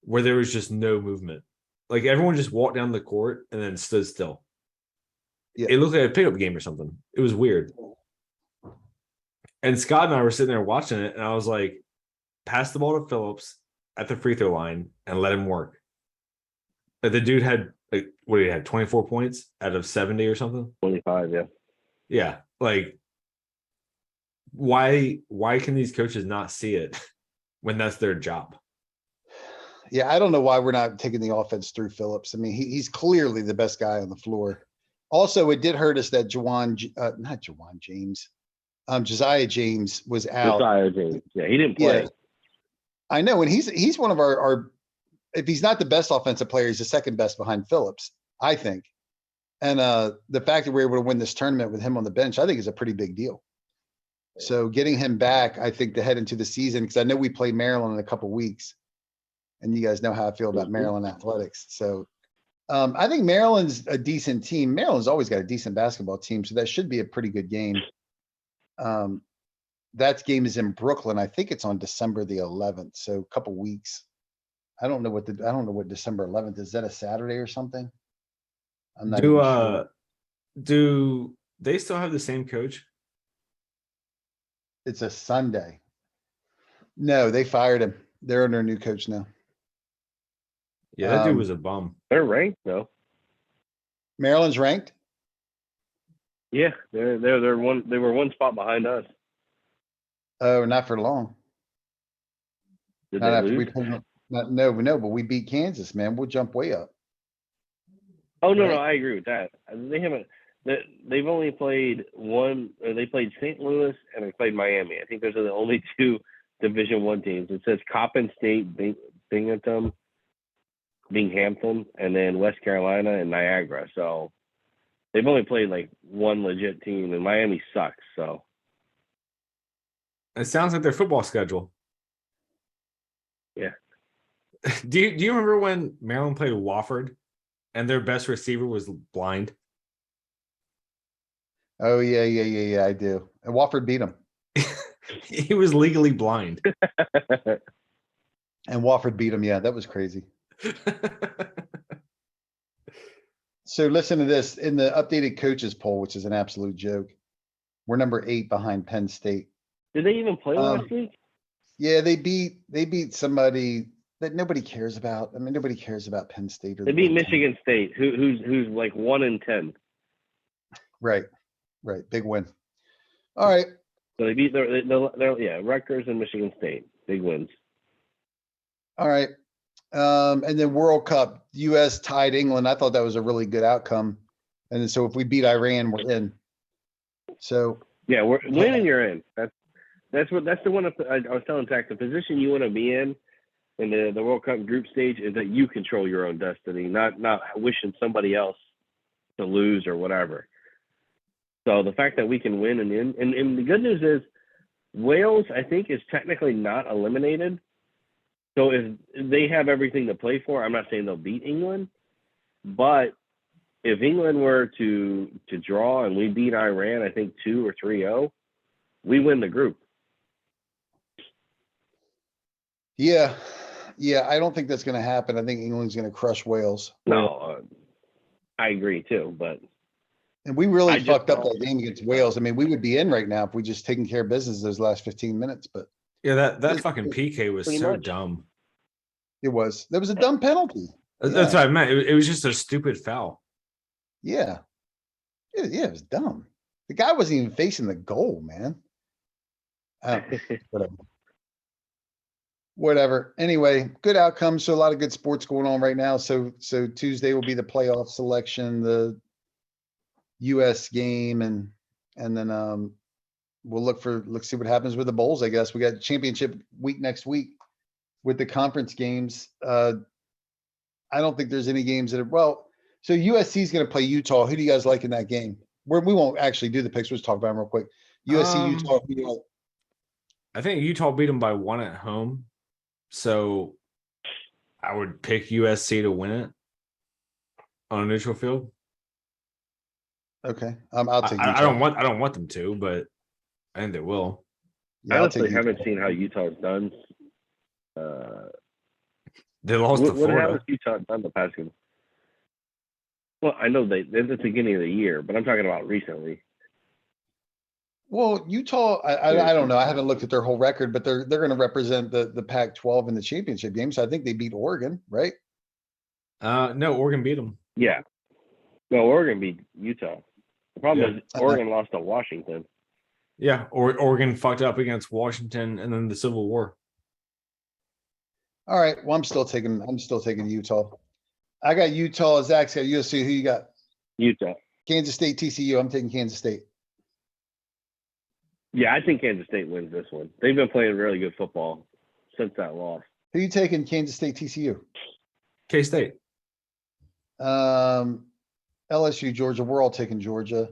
S2: where there was just no movement. Like everyone just walked down the court and then stood still.
S1: Yeah.
S2: It looked like a pickup game or something. It was weird. And Scott and I were sitting there watching it, and I was like, pass the ball to Phillips at the free throw line and let him work. But the dude had like, what, he had 24 points out of 70 or something?
S3: 25, yeah.
S2: Yeah. Like, why can these coaches not see it when that's their job?
S1: Yeah, I don't know why we're not taking the offense through Phillips. I mean, he's clearly the best guy on the floor. Also, it did hurt us that Josiah James was out.
S3: Josiah James, yeah, he didn't play.
S1: Yeah. I know, and he's one of our if he's not the best offensive player, he's the second best behind Phillips, I think. And the fact that we're able to win this tournament with him on the bench, I think is a pretty big deal. So getting him back, I think, to head into the season, because I know we play Maryland in a couple weeks, and you guys know how I feel about Maryland athletics. So I think Maryland's a decent team. Maryland's always got a decent basketball team, so that should be a pretty good game. That game is in Brooklyn. I think it's on December the 11th, so a couple weeks. I don't know what December 11th is. That a Saturday or something? I'm not even sure.
S2: Do they still have the same coach?
S1: It's a Sunday. No, they fired him. They're under a new coach now.
S2: Yeah, that dude was a bum.
S3: They're ranked though.
S1: Maryland's ranked?
S3: Yeah, they're one. They were one spot behind us.
S1: Oh, not for long.
S3: Did
S1: Not
S3: they
S1: after
S3: lose?
S1: we put them. No, but we beat Kansas, man. We'll jump way up.
S3: Oh no,
S1: Right.
S3: no, I agree with that. They haven't. They've only played one. Or they played St. Louis and they played Miami. I think those are the only two Division I teams. It says Coppin State, Binghamton, and then West Carolina and Niagara. So they've only played like one legit team, and Miami sucks. So
S2: it sounds like their football schedule.
S3: Yeah.
S2: Do you remember when Maryland played Wofford and their best receiver was blind?
S1: Oh yeah. I do. And Wofford beat them.
S2: He was legally blind.
S1: And Wofford beat them. Yeah, that was crazy. So listen to this, in the updated coaches poll, which is an absolute joke. We're number 8 behind Penn State.
S3: Did they even play last week?
S1: Yeah, they beat somebody that nobody cares about. I mean, nobody cares about Penn State. Or
S3: They
S1: the
S3: beat
S1: Big Ten.
S3: Michigan State, who's like 1-10.
S1: Right, big win. All right,
S3: So they beat Rutgers and Michigan State, big wins.
S1: all right. And then World Cup, US tied England. I thought that was a really good outcome. And then, so if we beat Iran, we're in. So
S3: Yeah, we're winning. You're in. That's the one. I was telling Tech, the position you want to be in the World Cup group stage is that you control your own destiny, not wishing somebody else to lose or whatever. So the fact that we can win and the good news is Wales, I think, is technically not eliminated. So if they have everything to play for, I'm not saying they'll beat England, but if England were to draw and we beat Iran, I think 2 or 3-0, we win the group.
S1: yeah, I don't think that's going to happen. I think England's going to crush Wales.
S3: No, I agree too, but.
S1: And we really fucked up that game against Wales. I mean, we would be in right now if we just taken care of business those last 15 minutes, but.
S2: Yeah, that fucking PK was so dumb.
S1: It was. That was a dumb penalty.
S2: That's what I meant. It was just a stupid foul.
S1: Yeah. Yeah, it was dumb. The guy wasn't even facing the goal, man. Whatever. Anyway, good outcome. So a lot of good sports going on right now. So Tuesday will be the playoff selection, the US game, and then we'll see what happens with the bowls, I guess. We got championship week next week with the conference games. I don't think there's any games that are so USC is going to play Utah. Who do you guys like in that game? We won't actually do the picks. We'll just talk about them real quick. USC, Utah. Who do you like?
S2: I think Utah beat them by 1 at home. So I would pick USC to win it on a neutral field.
S1: Okay. I'll take Utah.
S2: I don't want them to, but I think they will.
S3: Yeah, I honestly haven't seen how Utah's done.
S2: They lost to Florida.
S3: What has Utah done the past game? Well, I know they're at the beginning of the year, but I'm talking about recently.
S1: Well, Utah, I don't know. I haven't looked at their whole record, but they're going to represent the Pac-12 in the championship game. So I think they beat Oregon, right?
S2: No, Oregon beat them.
S3: Yeah. No, Oregon beat Utah. The problem is Oregon lost to Washington.
S2: Yeah, or Oregon fucked up against Washington and then the Civil War.
S1: All right. Well, I'm still taking Utah. I got Utah. Zach's got USC. Who you got?
S3: Utah.
S1: Kansas State, TCU. I'm taking Kansas State.
S3: Yeah, I think Kansas State wins this one. They've been playing really good football since that loss.
S1: Who you taking? Kansas State, TCU.
S2: K-State.
S1: LSU, Georgia. We're all taking Georgia.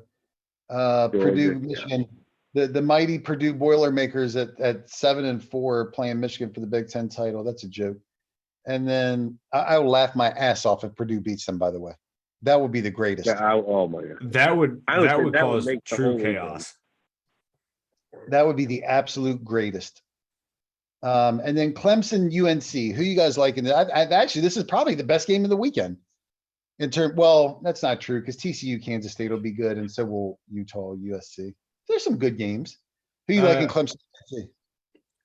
S1: Purdue, Michigan. The mighty Purdue Boilermakers at 7-4 playing Michigan for the Big Ten title. That's a joke. And then I will laugh my ass off if Purdue beats them, by the way. That would be the greatest.
S3: Yeah, oh my God.
S2: That would cause true chaos.
S1: That would be the absolute greatest. And then Clemson, UNC. Who you guys like in that? I've actually, this is probably the best game of the weekend. Well, that's not true because TCU, Kansas State will be good, and so will Utah, USC. There's some good games. Who you like in Clemson?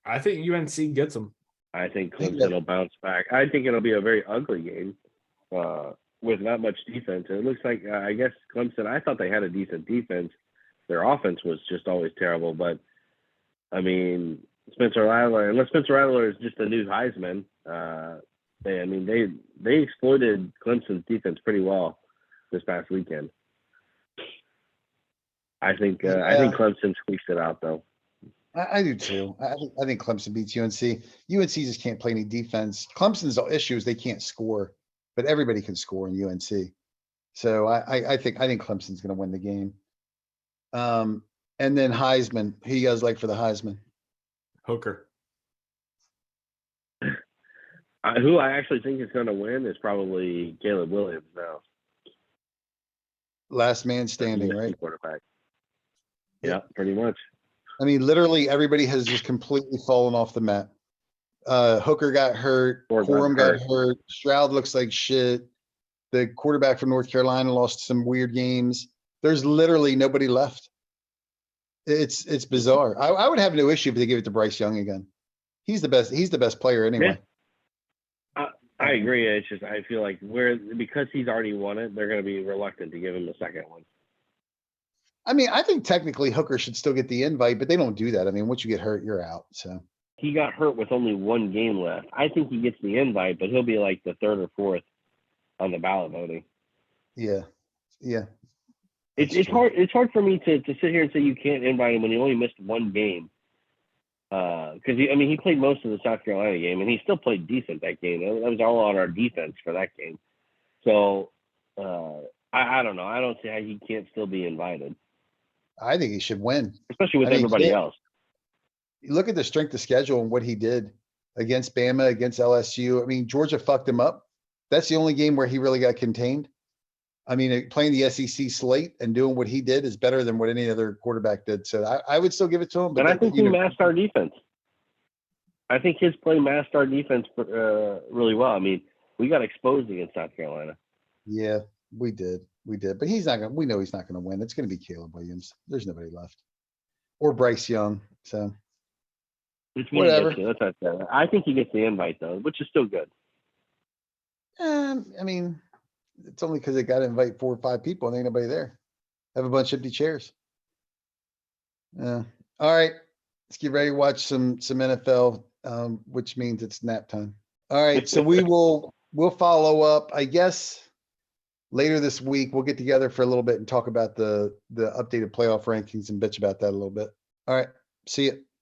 S2: I think UNC gets them.
S3: I think Clemson will bounce back. I think it'll be a very ugly game with not much defense. It looks like, I guess, Clemson, I thought they had a decent defense. Their offense was just always terrible. But, I mean, Spencer Rattler, unless Spencer Rattler is just a new Heisman, they exploited Clemson's defense pretty well this past weekend. I think Clemson squeaks it out, though.
S1: I do too. I think Clemson beats UNC. UNC just can't play any defense. Clemson's issue is they can't score, but everybody can score in UNC. So I think Clemson's going to win the game. And then Heisman. Who you guys like for the Heisman?
S2: Hooker.
S3: Who I actually think is going to win is probably Caleb Williams now.
S1: Last man standing, right?
S3: Quarterback. Yeah, pretty much.
S1: I mean, literally everybody has just completely fallen off the map. Hooker got hurt. Corum got hurt. Stroud looks like shit. The quarterback from North Carolina lost some weird games. There's literally nobody left. It's bizarre. I would have no issue if they give it to Bryce Young again. He's the best player anyway.
S3: I agree. It's just I feel like because he's already won it, they're going to be reluctant to give him the second one.
S1: I mean, I think technically Hooker should still get the invite, but they don't do that. I mean, once you get hurt, you're out. So
S3: he got hurt with only one game left. I think he gets the invite, but he'll be like the third or fourth on the ballot voting.
S1: Yeah.
S3: It's hard. It's hard for me to sit here and say you can't invite him when he only missed one game. Because he played most of the South Carolina game, and he still played decent that game. That was all on our defense for that game. So I don't know. I don't see how he can't still be invited.
S1: I think he should win,
S3: especially with everybody else.
S1: You look at the strength of schedule and what he did against Bama, against LSU. I mean, Georgia fucked him up. That's the only game where he really got contained. I mean, playing the SEC slate and doing what he did is better than what any other quarterback did. So I would still give it to him. But
S3: I think he masked our defense. I think his play masked our defense really well. I mean, we got exposed against South Carolina.
S1: Yeah, we did. But we know he's not going to win. It's going to be Caleb Williams. There's nobody left. Or Bryce Young. So whatever.
S3: I think he gets the invite though, which is still good.
S1: I mean, it's only because they got to invite 4 or 5 people and ain't nobody there. Have a bunch of empty chairs. All right. Let's get ready to watch some NFL, which means it's nap time. All right. So we'll follow up, I guess, later this week. We'll get together for a little bit and talk about the updated playoff rankings and bitch about that a little bit. All right. See you.